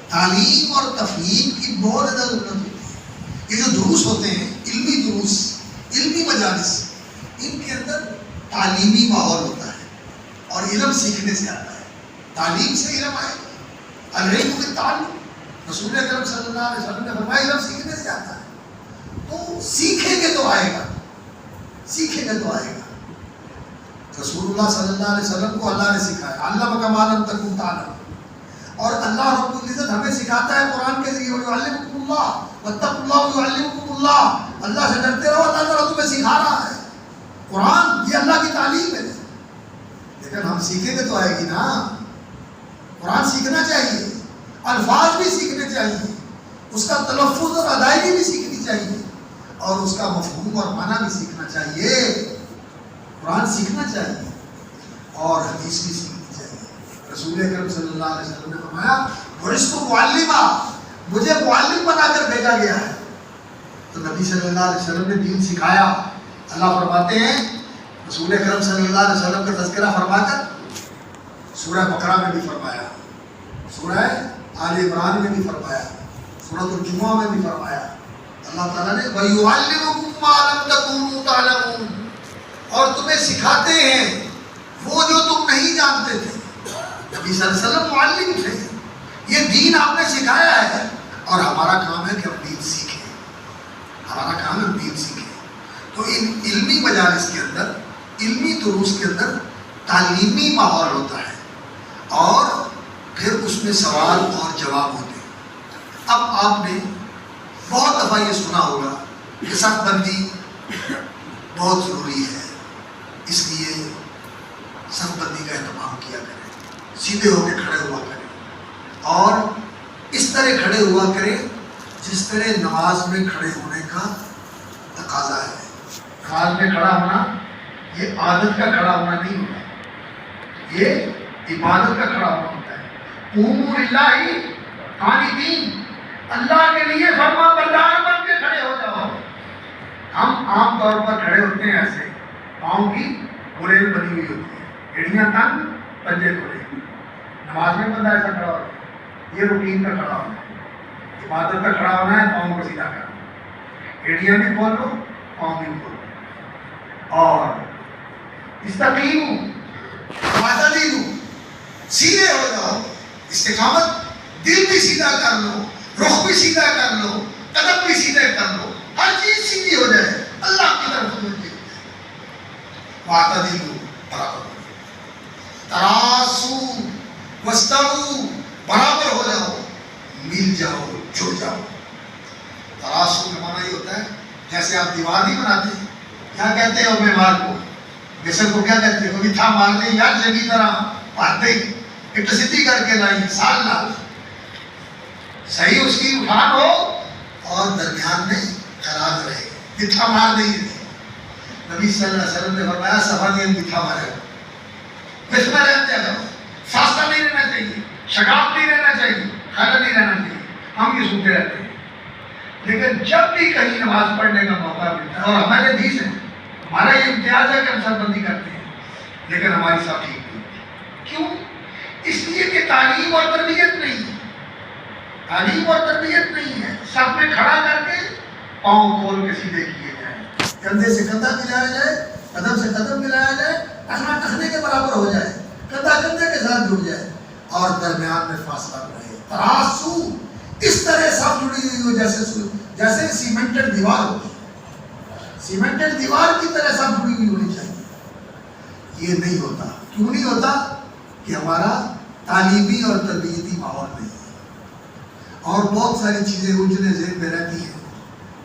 تعلیم اور تفہیم کی بہت زیادہ ضرورت ہوتی ہے۔ یہ جو دروس ہوتے ہیں، علمی دروس، علمی مجالس، ان کے اندر تعلیمی ماحول ہوتا ہے اور علم سیکھنے سے آتا ہے، تعلیم سے علم آئے گا۔ العلم بالتعلم، رسول اکرم صلی اللہ علیہ وسلم نے فرمایا علم سیکھنے سے آتا ہے، تو سیکھیں گے تو آئے گا، سیکھیں گے تو آئے گا۔ رسول اللہ صلی اللہ علیہ وسلم کو اللہ نے سکھایا، علمک ما لم تکن تعلم، اور اللہ رب العزت ہمیں سکھاتا ہے قرآن کے ذریعے، وَيُعَلِّمُكُمُ اللَّهُ وَاتَّقُوا اللَّهَ وَيُعَلِّمُكُمُ اللَّهُ، اللہ سے ڈرتے رہو، اللہ تعالیٰ تمہیں سکھا رہا ہے۔ قرآن یہ اللہ کی تعلیم ہے، لیکن ہم سیکھیں گے تو آئے گی نا۔ قرآن سیکھنا چاہیے، الفاظ بھی سیکھنے چاہیے، اس کا تلفظ اور ادائیگی بھی سیکھنی چاہیے، اور اس کا مفہوم اور معنی بھی سیکھنا چاہیے۔ قرآن سیکھنا چاہیے اور حدیث بھی سیکھنی چاہیے۔ رسول اکرم صلی اللہ علیہ وسلم نے فرمایا بعثت معلما، مجھے معلم بنا کر بھیجا گیا ہے۔ تو نبی صلی اللہ علیہ وسلم نے دین سکھایا۔ اللہ فرماتے ہیں رسول اکرم صلی اللہ علیہ وسلم کا تذکرہ فرما کر سورہ بقرہ میں بھی فرمایا، سورہ آل عمران میں بھی فرمایا، سورۃ الجمعہ میں بھی فرمایا۔ اللہ تعالیٰ نے وَيُعَلِّمُكُم مَّا لَمْ تَكُونُوا تَعْلَمُونَ، اور تمہیں سکھاتے ہیں وہ جو تم نہیں جانتے تھے۔ نبی صلی اللہ علیہ وسلم معلم تھے، یہ دین آپ نے سکھایا ہے، اور ہمارا کام ہے کہ ہم دین سیکھیں، ہمارا کام ہے ہم دین سیکھیں۔ تو ان علمی مجالس کے اندر، علمی دروس کے اندر تعلیمی ماحول ہوتا ہے، اور پھر اس میں سوال اور جواب ہوتے ہیں۔ اب آپ نے بہت دفعہ یہ سنا ہوگا کہ صف بندی بہت ضروری ہے، اس لیے صف بندی کا اہتمام کیا کریں، سیدھے ہو کے کھڑے ہوا کریں، اور اس طرح کھڑے ہوا کریں جس طرح نماز میں کھڑے ہونے کا تقاضا ہے۔ نماز میں کھڑا ہونا یہ عادت کا کھڑا ہونا نہیں ہوتا، یہ عبادت کا کھڑا ہونا ہوتا ہے۔ قوموا للہ قانتین، اللہ کے لیے فرما بردار بن کے کھڑے ہو جاؤ۔ ہم عام طور پر کھڑے ہوتے ہیں ایسے، پاؤں کی گریل بنی ہوئی ہوتی ہے، ایڑیاں تنگ، پنجے کھلے۔ نماز میں بندہ ایسا کھڑا ہوتا ہے، یہ روٹین کا کھڑا ہونا ہے۔ عبادت کا کھڑا ہونا ہے، پاؤں کو سیدھا کرنا، ایڑیاں بھی کھول لو، پاؤں بھی کھول لو، اور استقیموا واعتدلوا، سیدھے ہو جاؤ۔ استقامت، دل بھی سیدھا کر لو، رخ بھی سیدھا کر لو، قدم بھی سیدھے کر لو، ہر چیز سیدھی ہو جائے، اللہ کی طرف متوجہ ہو جائے۔ واعتدلوا، برابر ہو جاؤ، تراصوا واستووا، برابر ہو جاؤ، مل جاؤ، جڑ جاؤ۔ تراصوا کا معنی یہ ہوتا ہے جیسے آپ دیوار نہیں بناتے، کیا کہتے ہیں معمار کو، بشر کو کیا کہتے ہیں، کبھی تھا مار دیں یار جگی طرح پاتے اٹ سیدھی کر کے لائی، سال لاؤ، صحیح اس کی اٹھان ہو اور درمیان میں قرار رہے، بتھا مار نہیں ہے۔ نبی صلی اللہ علیہ وسلم نے فرمایا صفا دین بتھا مارے، بس میں رہتے ہیں، فاصلہ نہیں رہنا چاہیے، شگاف نہیں رہنا چاہیے، خلل نہیں رہنا چاہیے، ہم یہ سنتے رہتے ہیں۔ لیکن جب بھی کہیں نماز پڑھنے کا موقع ملتا ہے، اور ہمارے حدیث ہے، ہمارا یہ امتیاز ہے کہ ہم سر بندی کرتے ہیں، لیکن ہماری سب ٹھیک نہیں ہوتی. کیوں؟ اس لیے کہ تعلیم اور تربیت نہیں ہے. تعلیم اور تربیت نہیں ہے. سب میں کھڑا کر کے پاؤں کھول کے سیدھے کیے جائیں, کندھے سے کندھا ملایا جائے, قدم سے قدم ملایا جائے, ٹخنا ٹخنے کے برابر ہو جائے, کندھا کندھے کے ساتھ جڑ جائے, اور درمیان میں فاصلہ رہے. تراسو اس طرح سب جڑی ہوئی ہو جیسے سیمنٹڈ دیوار ہوتی ہے. سیمنٹڈ دیوار کی طرح سب جڑی ہوئی ہونی چاہیے. یہ نہیں ہوتا. کیوں نہیں ہوتا؟ کہ ہمارا تعلیمی اور تربیتی ماحول نہیں ہے. اور بہت ساری چیزیں الجھنے ذہن میں رہتی ہیں.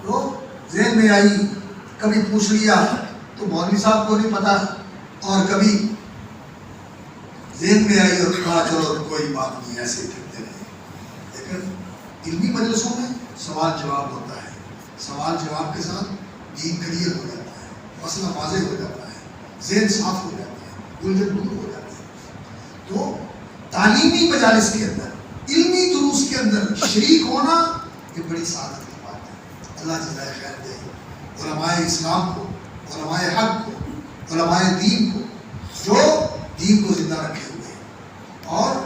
تو ذہن میں آئی, کبھی پوچھ لیا تو مولوی صاحب کو نہیں پتا, اور کبھی ذہن میں آئی اور کہا چلو کوئی بات نہیں, ایسے کرتے رہے. لیکن علمی مجلسوں میں سوال جواب ہوتا ہے. سوال جواب کے ساتھ دین کلیئر ہو جاتا ہے, مسئلہ واضح ہو جاتا ہے, ذہن صاف ہو جاتا ہے, الجھن دور ہو جاتی ہے. تو تعلیمی مجالس کے اندر, علمی دروس کے اندر شریک ہونا یہ بڑی سعادت کی بات ہے. اللہ جزائے خیر دے علماء اسلام کو, علماء حق کو, علماء دین کو, جو دین کو زندہ رکھے ہوئے ہیں. اور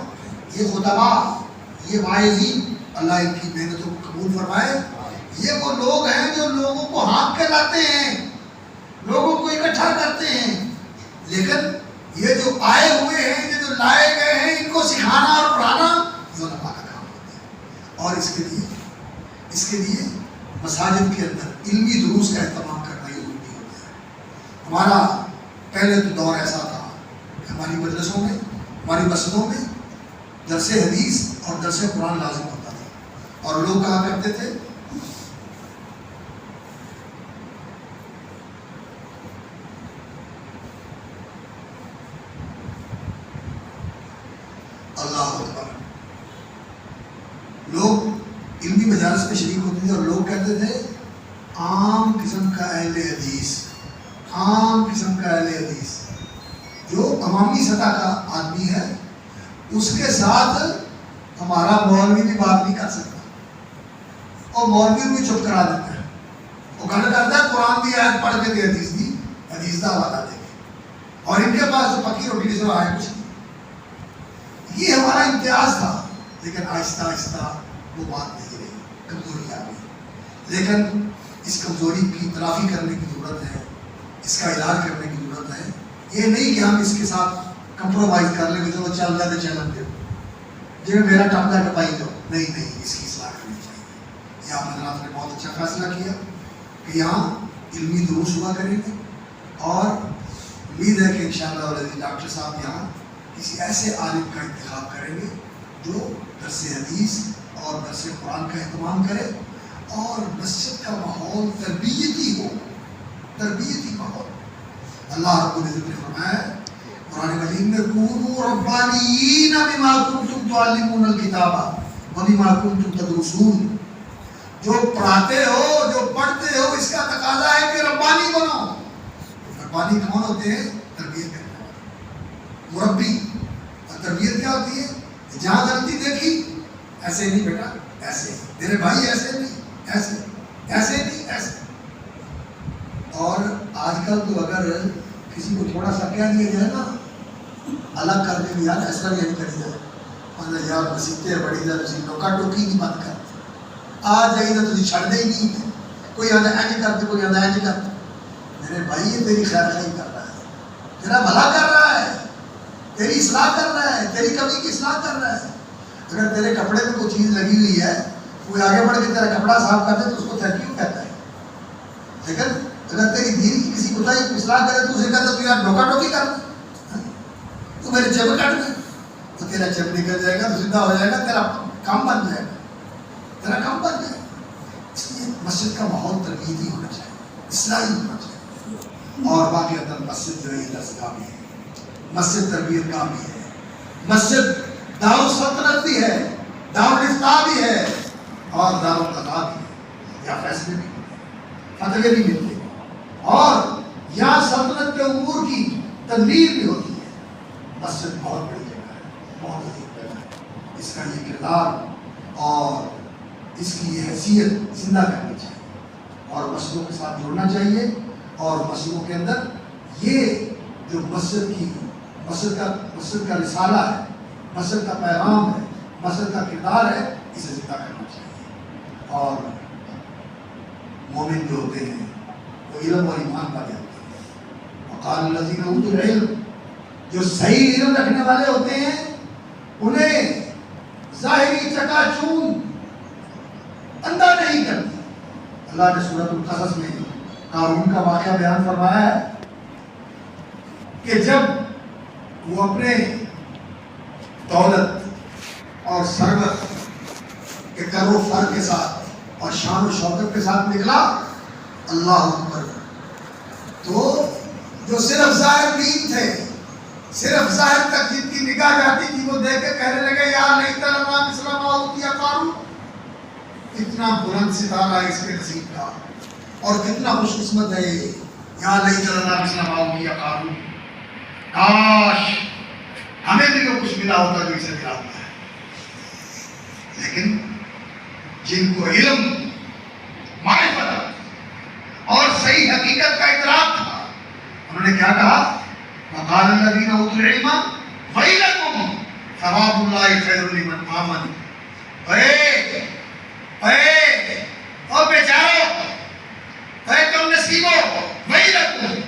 یہ خطباء, یہ واعظین, اللہ ان کی محنتوں کو قبول فرمائے. یہ وہ لوگ ہیں جو لوگوں کو ہانک کے لاتے ہیں, لوگوں کو اکٹھا کرتے ہیں. لیکن یہ جو آئے ہوئے ہیں, یہ جو لائے گئے ہیں, ان کو سکھانا اور پڑھانا یہ علماء کا کام ہوتا ہے. اور اس کے لیے مساجد کے اندر علمی دروس کا اہتمام کرنا یہ ضروری ہوتا ہے. ہمارا پہلے تو دور ایسا تھا کہ ہماری مجلسوں میں, ہماری مسجدوں میں درس حدیث اور درس قرآن لازم ہوتا تھا, اور لوگ کہا کرتے تھے اللہ اکبر. لوگ علمی مجالس میں شریک ہوتے تھے اور لوگ کہتے تھے عام قسم کا اہل حدیث, عام قسم کا اہل حدیث. جو عوامی سطح کا آدمی ہے اس کے ساتھ ہمارا مولوی بھی بات نہیں کر سکتا, اور مولوی بھی چپ کرا دیتا ہے. وہ گل کرتا ہے قرآن کی آیت پڑھ کے دے, حدیث کا حوالہ دے کے, اور ان کے پاس تو پکی روٹی سے آئے کچھ نہیں. یہ ہمارا امتیاز تھا. لیکن آہستہ آہستہ وہ بات نہیں رہی, کمزوری آ گئی. لیکن اس کمزوری کی تلافی کرنے کی ضرورت ہے, اس کا علاج کرنے کی ضرورت ہے. یہ نہیں کہ ہم اس کے ساتھ کمپرومائز کر لیں کہ چلو چل جائے تو چلن دے, جی میرا ٹپ جا ٹپائی دو. نہیں, اس کی اصلاح کرنی چاہیے. یہ آپ حضرات نے بہت اچھا فیصلہ کیا کہ یہاں علمی دروس ہوا کریں گے, اور امید ہے کہ انشاءاللہ ڈاکٹر صاحب یہاں کسی ایسے عالم کا انتخاب کریں گے جو درس حدیث اور درس قرآن کا اہتمام کرے, اور مسجد کا ماحول تربیتی ہو, تربیتی ماحول. اللہ رب العزت نے فرمایا قرآن مجید میں کونوا ربانیین بما کنتم تعلمون الکتاب وبما کنتم تدرسون. جو پڑھاتے ہو, جو پڑھتے ہو, اس کا تقاضا ہے کہ ربانی بنو. ربانی کون ہوتے ہیں؟ تربیت کرنے والے, مربی. اور تربیت کیا ہوتی ہے؟ جہاں غلطی دیکھی ایسے نہیں بیٹا, ایسے میرے بھائی, ایسے نہیں, ایسے نہیں, ایسے. اور آج کل تو اگر کسی کو تھوڑا سا کہہ دیا جائے نا, الگ کر دیں گے, یار ایسا نہیں کری جائے, مطلب یار مسیحتے بڑی جائے, تھی ٹوکا ٹوکی نہیں بند کر, آ جائیے تو تجھے چھڑ دے ہی نہیں. کوئی آدھا اینج کرتے, کوئی آدھا اینج کرتے. میرے بھائی یہ تیری خیر خواہی کر رہا ہے, تیرا بھلا کر رہا ہے, تیری اصلاح کر رہا ہے, تیری کمی کی اصلاح کر رہا ہے. اگر تیرے کپڑے میں کوئی چیز لگی ہوئی ہے, کوئی آگے بڑھ کے تیرا کپڑا صاف کر دے تو اس کو تھینک یو کہتا ہے. لیکن اگر تیری دین کی کسی کوتاہی کی اصلاح کرے تو اسے کہتا تو یار ڈھوکا ڈھوکی کر دے, تو میرے چپ کٹ دے, تو تیرا چپ نکل جائے گا, تو سیدھا ہو جائے گا, تیرا کام بن جائے گا, تیرا کام بن جائے گا. اس لیے مسجد کا ماحول تربیتی ہونا چاہیے, اصلاحی ہونا چاہیے. اور باقی اندر مسجد جو ہے یہ درسگاہ بھی ہے, مسجد تربیت گاہ بھی ہے, مسجد دارالسلطنت بھی ہے, دارالافتاء بھی ہے, اور دارالقضاء بھی ہے. یہاں فیصلے بھی ملتے ہیں, فتوے بھی ملتے ہیں, اور یہاں سلطنت کے امور کی تدبیر بھی ہوتی ہے. مسجد بہت بڑی جگہ ہے, بہت عظیم جگہ ہے. اس کا یہ کردار اور اس کی یہ حیثیت زندہ کرنی چاہیے, اور مسجدوں کے ساتھ جڑنا چاہیے. اور مسجدوں کے اندر یہ جو مسجد کی مسجد کا رسالہ ہے، مسجد کا پیغام ہے، مسجد کا کردار ہے، اسے زندہ کرنا چاہیے۔ اور مومن جو ہوتے ہیں وہ علم اور ایمان والے ہوتے ہیں۔ وقال الذین اوتوا العلم، جو صحیح علم رکھنے والے ہوتے ہیں انہیں ظاہری چکا چون اندھا نہیں کرتی۔ اللہ نے سورۃ القصص میں قارون کا واقعہ بیان فرمایا ہے کہ جب وہ اپنے دولت اور ثروت کے کر و فر کے ساتھ اور شان و شوکت کے ساتھ نکلا، اللہ اکبر، تو جو صرف ظاہر بین تھے، صرف ظاہر تک جن کی نگاہ جاتی تھی، وہ دیکھ کے کہنے لگے یا لیت لنا مثل ما اوتی قارون، کتنا بلند ستارہ ہے اس کے نصیب کا، اور کتنا خوش قسمت ہے یا لیت لنا مثل ما اوتی قارون، کاش ہمیں بھی وہ کچھ ملا ہوتا جو اسے ملا ہوتا ہے۔ لیکن جن کو علم، معرفت اور صحیح حقیقت کا ادراک تھا، انہوں نے کیا کہا؟ وقال الذین اوتوا العلم ویلکم ثواب اللہ خیر لمن آمن۔ او بیچارو، کم نصیبو، ویلکم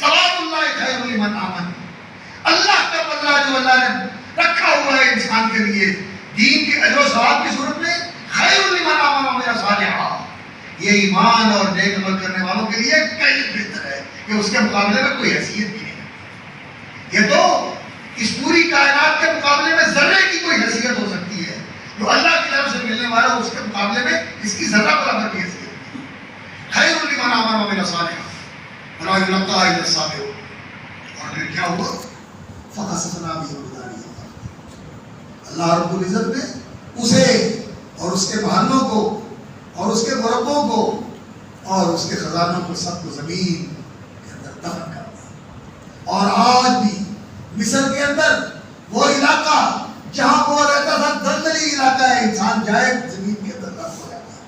ثواب اللہ خیر لمن آمن، اللہ کا بدلہ جو اللہ نے رکھا ہوا ہے انسان کے لیے دین کے اجر و ثواب کی صورت میں، خیر لمن آمن وعمل صالحا، یہ ایمان اور نیک عمل کرنے والوں کے لیے کئی بہتر ہے کہ اس کے مقابلے میں کوئی حیثیت نہیں ہے۔ یہ تو اس پوری کائنات کے مقابلے میں ذرے کی کوئی حیثیت ہو سکتی ہے، جو اللہ کی طرف سے ملنے والا اس کے مقابلے میں اس کی ذرہ برابر کی حیثیت نہیں ہے۔ خیر لمن آمن وعمل صالحا ولا یلقاها الا الصابرون۔ اور پھر کیا ہوا؟ فخسفنا به الارض، اللہ رب العزت نے اسے اور اس کے محلوں کو اور اس کے مربوں کو اور اس کے خزانوں کو سب کو زمین کے اندر دفن کر دیا۔ اور آج بھی مصر کے اندر وہ علاقہ جہاں وہ رہتا تھا دلدلی علاقہ ہے، انسان جائے زمین کے اندر دفن ہو جاتا ہے،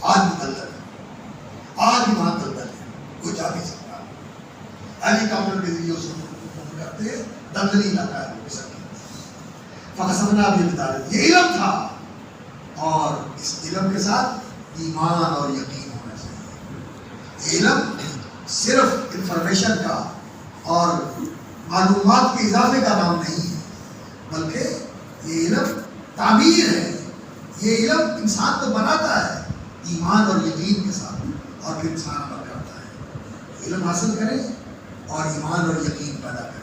آج بھی دلدل ہے، آج بھی وہاں دلدل ہے، کوئی جا نہیں سکتا، ہیلی کاپٹر کے ذریعے اس کو کرتے ہیں، دلدلی علاقہ ہے مصر کے اندر۔ فخسفنا به الارض، یہ علم تھا، اور اس علم کے ساتھ ایمان اور یقین ہونا چاہیے۔ علم صرف انفارمیشن کا اور معلومات کے اضافے کا نام نہیں ہے، بلکہ یہ علم تعمیر ہے، یہ علم انسان کو بناتا ہے ایمان اور یقین کے ساتھ، اور پھر انسان عمل کرتا ہے۔ علم حاصل کریں اور ایمان اور یقین پیدا کریں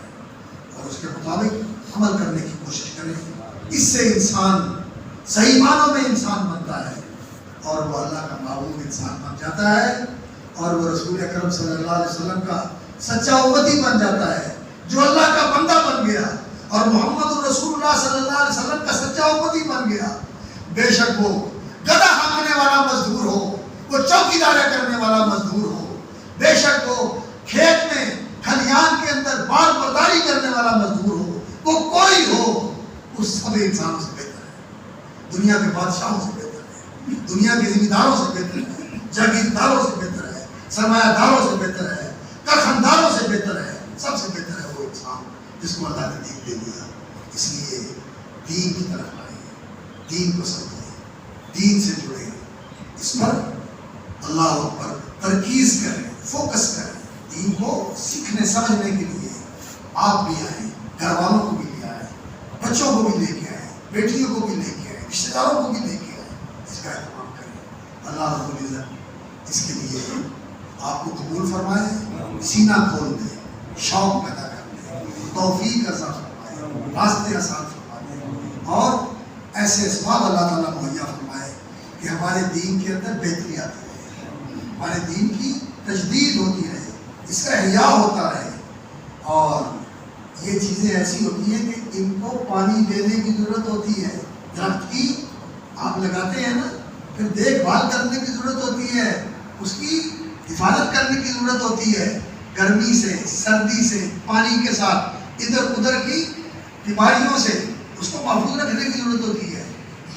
اور اس کے مطابق عمل کرنے کی کوشش کریں، اس سے انسان صحیح معنوں میں انسان بنتا ہے اور وہ اللہ کا معبود انسان بن جاتا ہے، اور وہ رسول اکرم صلی اللہ علیہ وسلم کا سچا امتی بن جاتا ہے، جو اللہ کا بندہ بن گیا اور محمد رسول اللہ صلی اللہ علیہ وسلم کا سچا امتی بن گیا۔ بے شک وہ گدھا ہانکنے والا مزدور ہو، وہ چوکیداری کرنے والا مزدور ہو، بے شک وہ کھیت میں کھلیان کے اندر بار برداری کرنے والا مزدور ہو، وہ کوئی ہو، اس سب انسانوں سے بہتر ہے، دنیا کے بادشاہوں سے بہتر ہے، دنیا کے ذمہ داروں سے بہتر ہے، جاگیرداروں سے بہتر ہے، سرمایہ داروں سے بہتر ہے، کارخانداروں سے بہتر ہے، سب سے بہتر ہے وہ انسان جس کو اللہ نے دین دے دیا۔ اس لیے دین کی طرف آئے، دین کو سمجھیں، دین سے جڑیں، اس پر اللہ پر ترکیز کریں، فوکس کریں، دین کو سیکھنے سمجھنے کے لیے آپ بھی آئیں، گھر والوں کو بھی لے آئیں، بچوں کو بھی لے کے آئیں، بیٹیوں کو بھی لے کے آئیں، رشتہ داروں کو بھی لے کے آئیں، اس کا اہتمام کریں۔ اللہ رب العزت اس کے لیے آپ کو قبول فرمائے، سینہ کھول دے، شوق پیدا کر دے، توفیق عطا فرمائے، راستے آسان فرما دے، اور ایسے اسباب اللہ تعالیٰ مہیا فرمائے کہ ہمارے دین کے اندر بہتری آتی رہے، ہمارے دین کی تجدید ہوتی رہے، اس کا احیاء ہوتا رہے، اور یہ چیزیں ایسی ہوتی ہیں کہ ان کو پانی دینے کی ضرورت ہوتی ہے۔ درخت کی آپ لگاتے ہیں نا، پھر دیکھ بھال کرنے کی ضرورت ہوتی ہے، اس کی حفاظت کرنے کی ضرورت ہوتی ہے، گرمی سے، سردی سے، پانی کے ساتھ ادھر ادھر کی بیماریوں سے اس کو محفوظ رکھنے کی ضرورت ہوتی ہے۔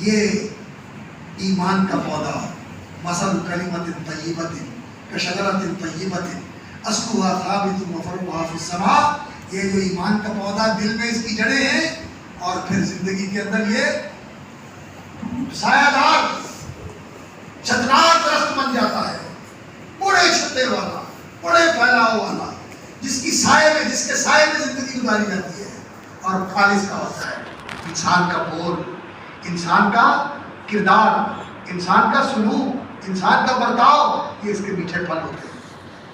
یہ ایمان کا پودا، مثل کلمۃ طیبۃ کشجرۃ طیبۃ اصلها ثابت وفرعها فی السماء یہ جو ایمان کا پودا دل میں اس کی جڑیں ہیں، اور پھر زندگی کے اندر یہ سایہ دار چھتنار درخت بن جاتا ہے، بڑے چھتے والا، بڑے پھیلاؤ والا، جس کے سائے میں زندگی گزاری جاتی ہے، اور خالص کا ہوتا ہے انسان کا بول، انسان کا کردار، انسان کا سلوک، انسان کا برتاؤ، یہ اس کے میٹھے پھل ہوتے ہیں۔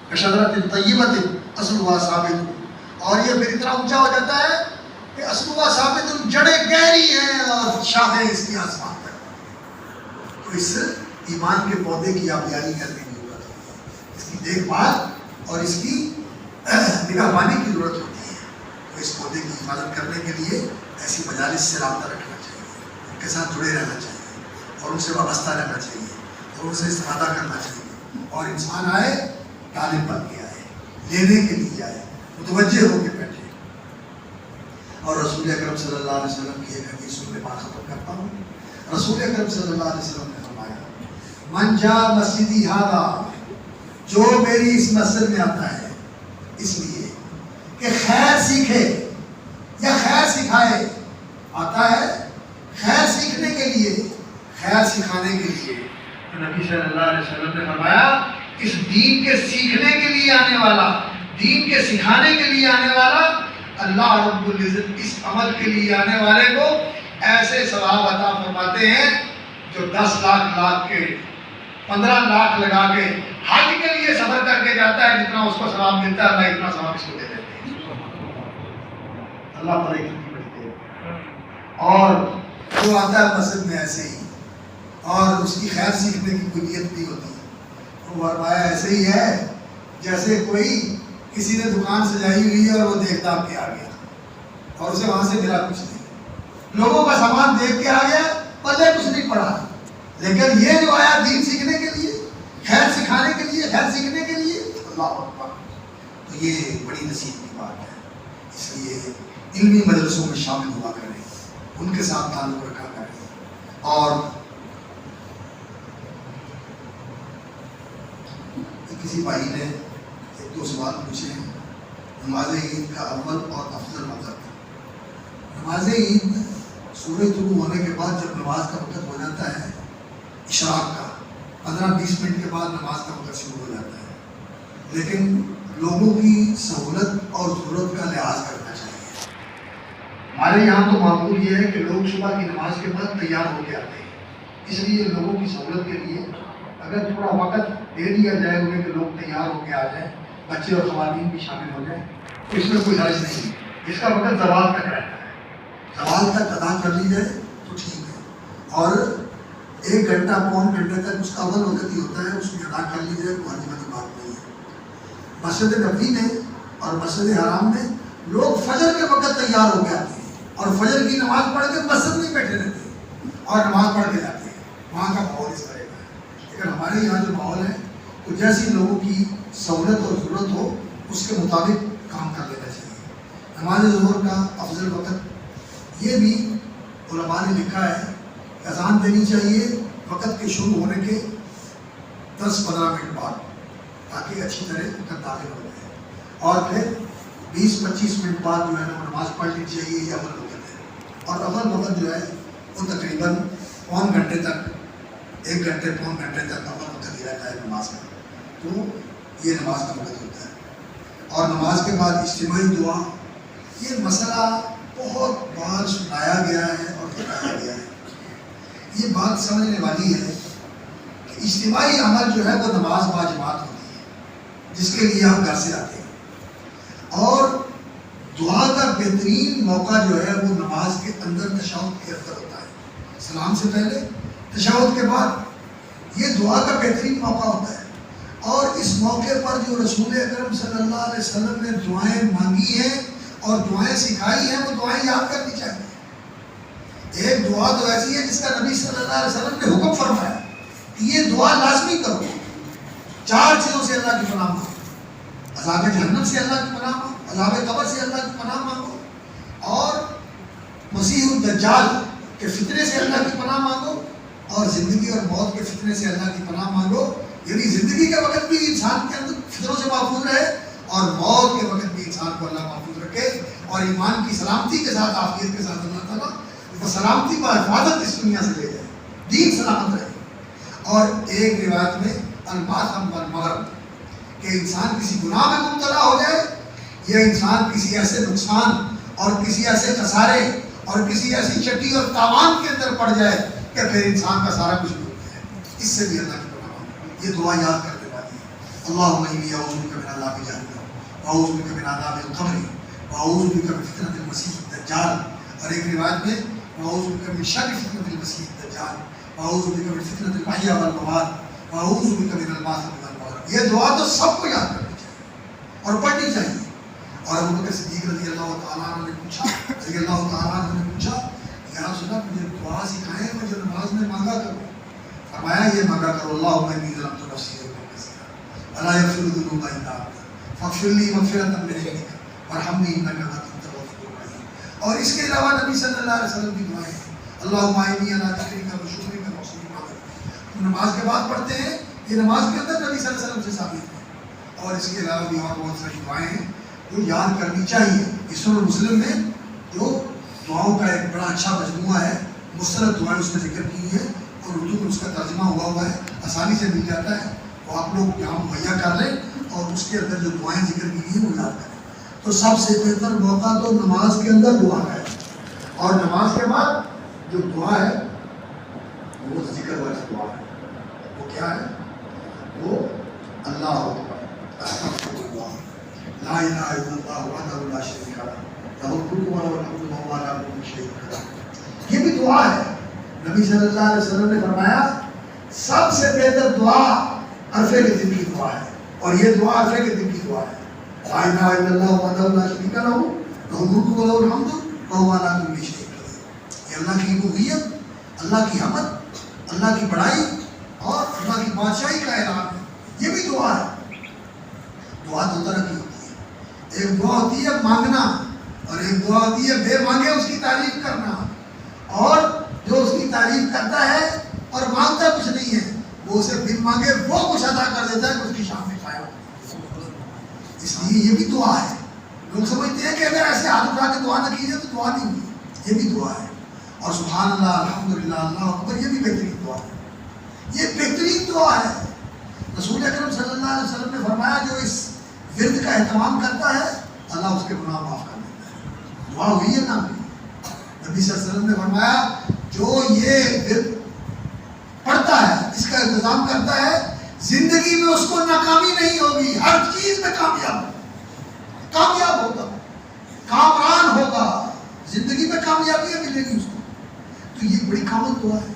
کشجرۃ طیبۃ اصلها ثابت، اور یہ پھر اتنا اونچا ہو جاتا ہے کہ اصلها ثابت، جڑیں گہری ہیں اور شاخیں اس کی آسمان تک۔ تو اس ایمان کے پودے کی آبیاری کرنے کی ضرورت ہے، اس کی دیکھ بھال اور اس کی نگہبانی کی ضرورت ہوتی ہے۔ تو اس پودے کی حفاظت کرنے کے لیے ایسی مجالس سے رابطہ رکھنا چاہیے، ان کے ساتھ جڑے رہنا چاہیے، اور ان سے وابستہ رہنا چاہیے، اور ان سے استفادہ کرنا چاہیے، اور انسان آئے طالب بن کے آئے، لینے کے لیے آئے، متوجہ ہو کے بیٹھے۔ اور رسول اکرم صلی اللہ علیہ وسلم کی ایک حدیث میں بات ختم کرتا ہوں۔ رسول اکرم صلی اللہ علیہ وسلم نے فرمایا، من جاء مسجدی ھذا، جو میری اس مسجد میں آتا ہے اس لیے کہ خیر سیکھے یا خیر سکھائے، آتا ہے خیر سیکھنے کے لیے، خیر سکھانے کے لیے، تو نبی صلی اللہ علیہ وسلم نے فرمایا اس دین کے سیکھنے کے لیے آنے والا، دین کے سکھانے کے لیے آنے والا، اللہ رب العزت اس عمل کے لیے آنے والے کو ایسے ثواب عطا فرماتے ہیں جو 10 لاکھ کے 15 لاکھ لگا کے حج کے لیے سفر کر کے جاتا ہے، جتنا اس کو ثواب ملتا ہے اللہ اتنا ثواب اس کو دے دیتے ہیں۔ اللہ تعالیٰ کی بڑی ہے۔ اور جو آتا ہے مسجد میں ایسے ہی، اور اس کی خیر سیکھنے کی کوئی نیت نہیں ہوتی، وہ فرمایا ایسے ہی ہے جیسے کوئی کسی نے دکان سجائی ہوئی ہے اور وہ دیکھ داکھ کے آ گیا، اور اسے وہاں سے ملا کچھ نہیں، لوگوں کا سامان دیکھ کے آ گیا، پلے کچھ نہیں پڑا، لیکن یہ جو آیا دین سیکھنے کے لیے، خیر سکھانے کے لیے، خیر سیکھنے کے لیے، اللہ اکبر، تو یہ بڑی نصیب کی بات ہے۔ اس لیے علمی مدرسوں میں شامل ہوا کریں، ان کے ساتھ تعلق رکھا کریں۔ اور کسی بھائی نے ایک دو سوال پوچھے ہیں، نماز عید کا اول اور افضل وقت۔ نماز عید سورج طلوع ہونے کے بعد جب نماز کا وقت ہو جاتا ہے، اشراق کا 15-20 منٹ کے بعد نماز کا وقت شروع ہو جاتا ہے، لیکن لوگوں کی سہولت اور ضرورت کا لحاظ کرنا چاہیے۔ ہمارے یہاں تو معمول یہ ہے کہ لوگ صبح کی نماز کے بعد تیار ہو کے آتے ہیں، اس لیے لوگوں کی سہولت کے لیے اگر تھوڑا وقت دے دیا جائے انہیں کہ لوگ تیار ہو کے آ جائیں، بچے اور خواتین بھی شامل ہو جائیں، تو اس میں کوئی حرج نہیں، اس کا وقت زوال تک رہتا ہے، زوال تک ادا کر لی جائے تو ٹھیک ہے، اور 1 گھنٹہ پون گھنٹے تک اس کا اول وقت ہی ہوتا ہے، اس میں ادا کر لی جائے کوئی حرج والی بات نہیں ہے۔ مسجد نبوی میں اور مسجد حرام میں لوگ فجر کے وقت تیار ہو کے آتے ہیں، اور فجر کی نماز پڑھ کے مسجد میں بیٹھے رہتے ہیں اور نماز پڑھ کے جاتے ہیں، وہاں کا ماحول اس طرح کا ہے۔ لیکن ہمارے یہاں جو ماحول ہے تو جیسی لوگوں کی سہولت اور ضرورت ہو اس کے مطابق کام کر لینا چاہیے۔ نماز ظہر کا افضل وقت یہ بھی علماء نے لکھا ہے، اذان دینی چاہیے وقت کے شروع ہونے کے 10-15 منٹ بعد، تاکہ اچھی طرح وقت داخل ہو جائے، اور پھر 20-25 منٹ بعد جو ہے نا نماز پڑھ لینی چاہیے، یہ اول وقت ہے۔ اور اول وقت جو ہے وہ تقریباً پون گھنٹے تک، 1 گھنٹے پون گھنٹے تک اول وقت ہی رہتا ہے نماز کا، تو یہ نماز کا وقت ہوتا ہے۔ اور نماز کے بعد اجتماعی دعا، یہ مسئلہ بہت بار سنایا گیا ہے اور بتایا گیا ہے، یہ بات سمجھنے والی ہے کہ اجتماعی عمل جو ہے وہ نماز باجماعت ہوتی ہے، جس کے لیے ہم گھر سے آتے ہیں، اور دعا کا بہترین موقع جو ہے وہ نماز کے اندر تشہد کے اندر ہوتا ہے، سلام سے پہلے تشہد کے بعد یہ دعا کا بہترین موقع ہوتا ہے۔ اور اس موقع پر جو رسول اکرم صلی اللہ علیہ وسلم نے دعائیں مانگی ہیں اور دعائیں سکھائی ہیں، وہ دعائیں یاد کرنی چاہیے۔ ایک دعا تو ایسی ہے جس کا نبی صلی اللہ علیہ وسلم نے حکم فرمایا کہ یہ دعا لازمی کرو، 4 چیزوں سے اللہ کی پناہ مانگو، عذاب جہنم سے اللہ کی پناہ مانگو، عذاب قبر سے اللہ کی پناہ مانگو، اور مسیح الدجال کے فتنے سے اللہ کی پناہ مانگو، اور زندگی اور موت کے فتنے سے اللہ کی پناہ مانگو۔ یعنی زندگی کے وقت بھی انسان کے اندر فطروں سے محفوظ رہے، اور موت کے وقت بھی انسان کو اللہ محفوظ رکھے اور ایمان کی سلامتی کے ساتھ عافیت کے ساتھ اللہ تعالیٰ وہ سلامتی و حفاظت اس دنیا سے لے جائے، دین سلامت رہے۔ اور ایک روایت میں الماثم والمغرب کہ انسان کسی گناہ میں مبتلا ہو جائے یا انسان کسی ایسے نقصان اور کسی ایسے خسارے اور کسی ایسی چٹی اور تاوان کے اندر پڑ جائے کہ پھر انسان کا سارا کچھ ڈوب جائے، اس سے بھی اللہ کی پناہ۔ یہ دعا یاد کرنے والی ہے، اللہم انی اعوذ بک من عذاب جہنم واعوذ بک من عذاب القبر واعوذ بک من فتنۃ المسیح الدجال، اور ایک روایت میں واعوذ بک من شر فتنۃ المسیح الدجال واعوذ بک من فتنۃ المحیا والممات واعوذ بک من الماثم والمغرب۔ یہ دعا تو سب کو یاد کرنی چاہیے اور پڑھنی چاہیے۔ اور ابو بکر صدیق رضی اللہ تعالیٰ عنہ نے پوچھا، یا رسول اللہ مجھے دعا سکھائیں میں جو نماز میں مانگا کروں۔ فرمایا یہ مانگا کرو، اللہم انی ظلمت نفسی ظلما کثیرا ولا یغفر الذنوب الا انت فاغفر لی مغفرۃ من عندک وارحمنی انک انت الغفور الرحیم۔ اور اس کے علاوہ نبی صلی اللہ علیہ وسلم کی دعائیں ہیں، اللہم اعنی علی ذکرک و شکرک و حسن عبادتک، نماز کے بعد پڑھتے ہیں، یہ نماز کے اندر نبی صلی اللہ علیہ وسلم سے ثابت ہے۔ اور اس کے علاوہ بھی اور بہت ساری دعائیں ہیں جو یاد کرنی چاہیے۔ اس سورۃ مسلم میں جو دعاؤں کا ایک بڑا اچھا مجموعہ ہے، مستند دعائیں اس میں ذکر کی ہیں اور اردو میں اس کا ترجمہ ہوا ہے، آسانی سے مل جاتا ہے، وہ آپ لوگ یہاں مہیا کر لیں اور اس کے اندر جو دعائیں ذکر کی ہیں وہ یاد کریں۔ تو سب سے بہتر موقع تو نماز کے اندر دعا کا ہے، اور نماز کے بعد جو دعا ہے وہ ذکر والی دعا ہے۔ وہ کیا ہے؟ وہ اللہ اکبر، استغفراللہ، لا الہ الا اللہ وحدہ لا شریک لہ لہ الملک و لہ الحمد وہو علی کل شیء قدیر۔ یہ بھی دعا ہے۔ نبی صلی اللہ علیہ وسلم نے فرمایا سب سے بہتر دعا عرفے کے دن کی دعا ہے، اور یہ دعا عرفے کے دن کی دعا ہے، لا الہ الا اللہ وحدہ لا شریک لہ لہ الملک و لہ الحمد وہو علی کل شیء قدیر۔ یہ اللہ کی ربوبیت، اللہ کی حمد، اللہ کی بڑائی اور اللہ کی بادشاہی کا اعلان ہے۔ یہ بھی دعا ہے۔ دعا دو طرح کی ہوتی ہے، ایک دعا ہوتی ہے مانگنا اور ایک دعا ہوتی ہے بے مانگے اس کی تعریف کرنا، اور جو اس کی تعریف کرتا ہے اور مانگتا کچھ نہیں ہے وہ اسے بن مانگے وہ کچھ عطا کر دیتا ہے کہ اس کی شان میں قائم ہو۔ اس لیے یہ بھی دعا ہے۔ لوگ سمجھتے ہیں کہ اگر ایسے ہاتھ اٹھا کے دعا نہ کی جائے تو دعا نہیں ہوئی، یہ بھی دعا ہے۔ اور سبحان اللہ، الحمدللہ، اللہ اکبر، یہ بھی بہترین دعا ہے، یہ بہترین دعا ہے۔ رسول اکرم صلی اللہ علیہ وسلم نے فرمایا جو اس ورد کا اہتمام کرتا ہے اللہ اس کے گناہ معاف کر دیتا ہے۔ دعا ہوئی ہے نہ ہوئی؟ نبی صلی اللہ علیہ وسلم نے فرمایا جو یہ ورد پڑھتا ہے، اس کا انتظام کرتا ہے، زندگی میں اس کو ناکامی نہیں ہوگی، ہر چیز میں کامیاب ہوگا، کامران ہوگا، زندگی میں کامیابی ملے گی اس کو۔ تو یہ بڑی کامل دعا ہے۔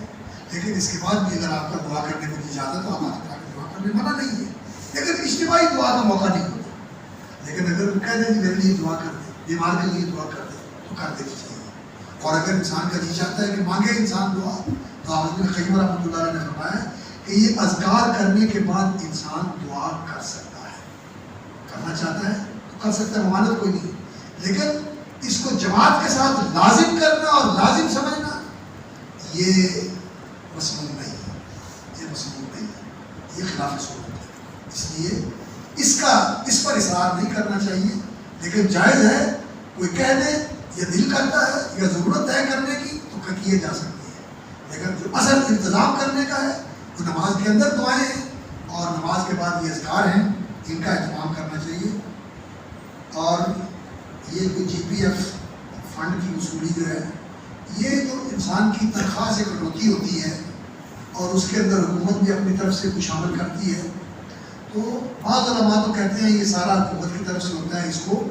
لیکن اس کے بعد بھی اگر آپ کا دعا کرنے کو اجازت ہو، ہمارے دعا کرنے منع نہیں ہے، لیکن اجتماعی دعا کا موقع نہیں ہوتا۔ لیکن اگر وہ کہہ دیں کہ میرے لیے دعا کر دیں، بیمار کے لیے دعا کر دیں، تو کر دینی چاہیے۔ اور اگر انسان کا جی چاہتا ہے کہ مانگے انسان دعا، تو حضرت ابن قیم رحمۃ اللہ علیہ نے فرمایا کہ یہ اذکار کرنے کے بعد انسان دعا کر سکتا ہے، کرنا چاہتا ہے تو کر سکتا ہے، ممانعت کوئی نہیں۔ لیکن اس کو جماعت کے ساتھ لازم کرنا اور لازم سمجھنا یہ مسنون نہیں ہے، یہ مسنون نہیں ہے، یہ خلاف سنت ہے۔ اس لیے اس پر اصرار نہیں کرنا چاہیے، لیکن جائز ہے کوئی کہہ دے یا دل کرتا ہے یا ضرورت ہے کرنے کی تو کیے جا سکتی ہے۔ لیکن جو اصل انتظام کرنے کا ہے وہ نماز کے اندر دعائیں ہیں اور نماز کے بعد یہ اذکار ہیں، ان کا اہتمام کرنا چاہیے۔ اور یہ جو جی پی ایف فنڈ کی وصولی جو ہے، یہ جو انسان کی تنخواہ سے کٹوتی ہوتی ہے اور اس کے اندر حکومت بھی اپنی طرف سے کچھ شامل کرتی ہے، تو بعض علماء تو کہتے ہیں یہ سارا حکومت کی طرف سے ہوتا ہے، اس کو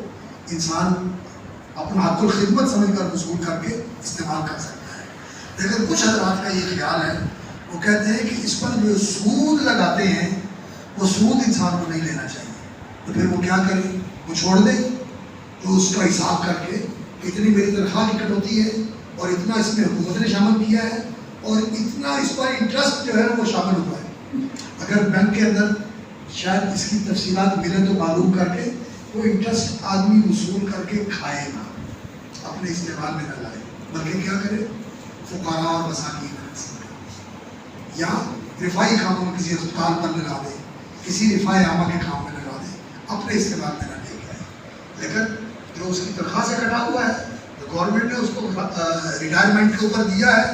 انسان اپنا حق الخدمت سمجھ کر وصول کر کے استعمال کر سکتا ہے۔ لیکن کچھ حضرات کا یہ خیال ہے، وہ کہتے ہیں کہ اس پر جو سود لگاتے ہیں وہ سود انسان کو نہیں لینا چاہیے، تو پھر وہ کیا کرے، وہ چھوڑ دے، تو اس کا حساب کر کے اتنی میری تنخواہ کی کٹوتی ہے اور اتنا اس میں حکومت نے شامل کیا ہے اور اتنا اس پر انٹرسٹ جو ہے وہ شامل ہوا ہے۔ اگر بینک کے اندر شاید اس کی تفصیلات ملیں تو معلوم کر کے وہ انٹرسٹ آدمی وصول کر کے کھائے گا، اپنے استعمال میں نہ لائے، بلکہ کیا کرے، فقراء اور مساکین یا رفائی کاموں میں کسی اسپتال پر لگا دے، کسی رفاع عامہ کے کام میں لگا دے، اپنے استعمال میں نہ لے کے آئے۔ لیکن جو اس کی تنخواہ سے کٹا ہوا ہے، جو گورنمنٹ نے اس کو ریٹائرمنٹ کے اوپر دیا ہے،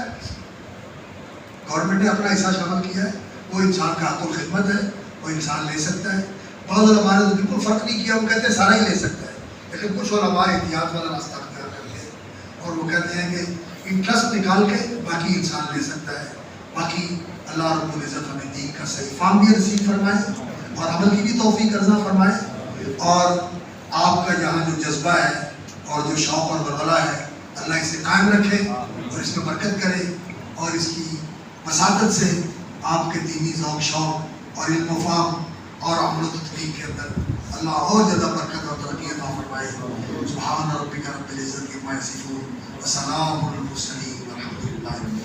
گورنمنٹ نے اپنا حصہ شامل کیا ہے، وہ انسان کا حق الخدمت ہے، وہ انسان لے سکتا ہے. بعض علماء نے تو بالکل فرق نہیں کیا، وہ کہتے ہیں سارا ہی لے سکتا ہے. لیکن کچھ علماء احتیاط والا راستہ اختیار کرتے ہیں اور وہ کہتے ہیں کہ انٹرسٹ نکال کے باقی انسان لے سکتا ہے. باقی اللہ رب العزت ہمیں دین کا صحیح فہم بھی نصیب فرمائے اور عمل کی بھی توفیق عطا فرمائے، اور آپ کا یہاں جو جذبہ ہے اور جو شوق اور ولولہ ہے اللہ اسے قائم رکھے اور اس میں برکت کرے، اور اس کی مساعدت سے آپ کے دینی ذوق شوق اور علم و فہم اور عمل و تطبیق کے اندر اللہ اور زیادہ برکت اور ترقی عطا فرمائے. سبحان ربک رب العزت عما یصفون وسلام علی المرسلین والحمد للہ.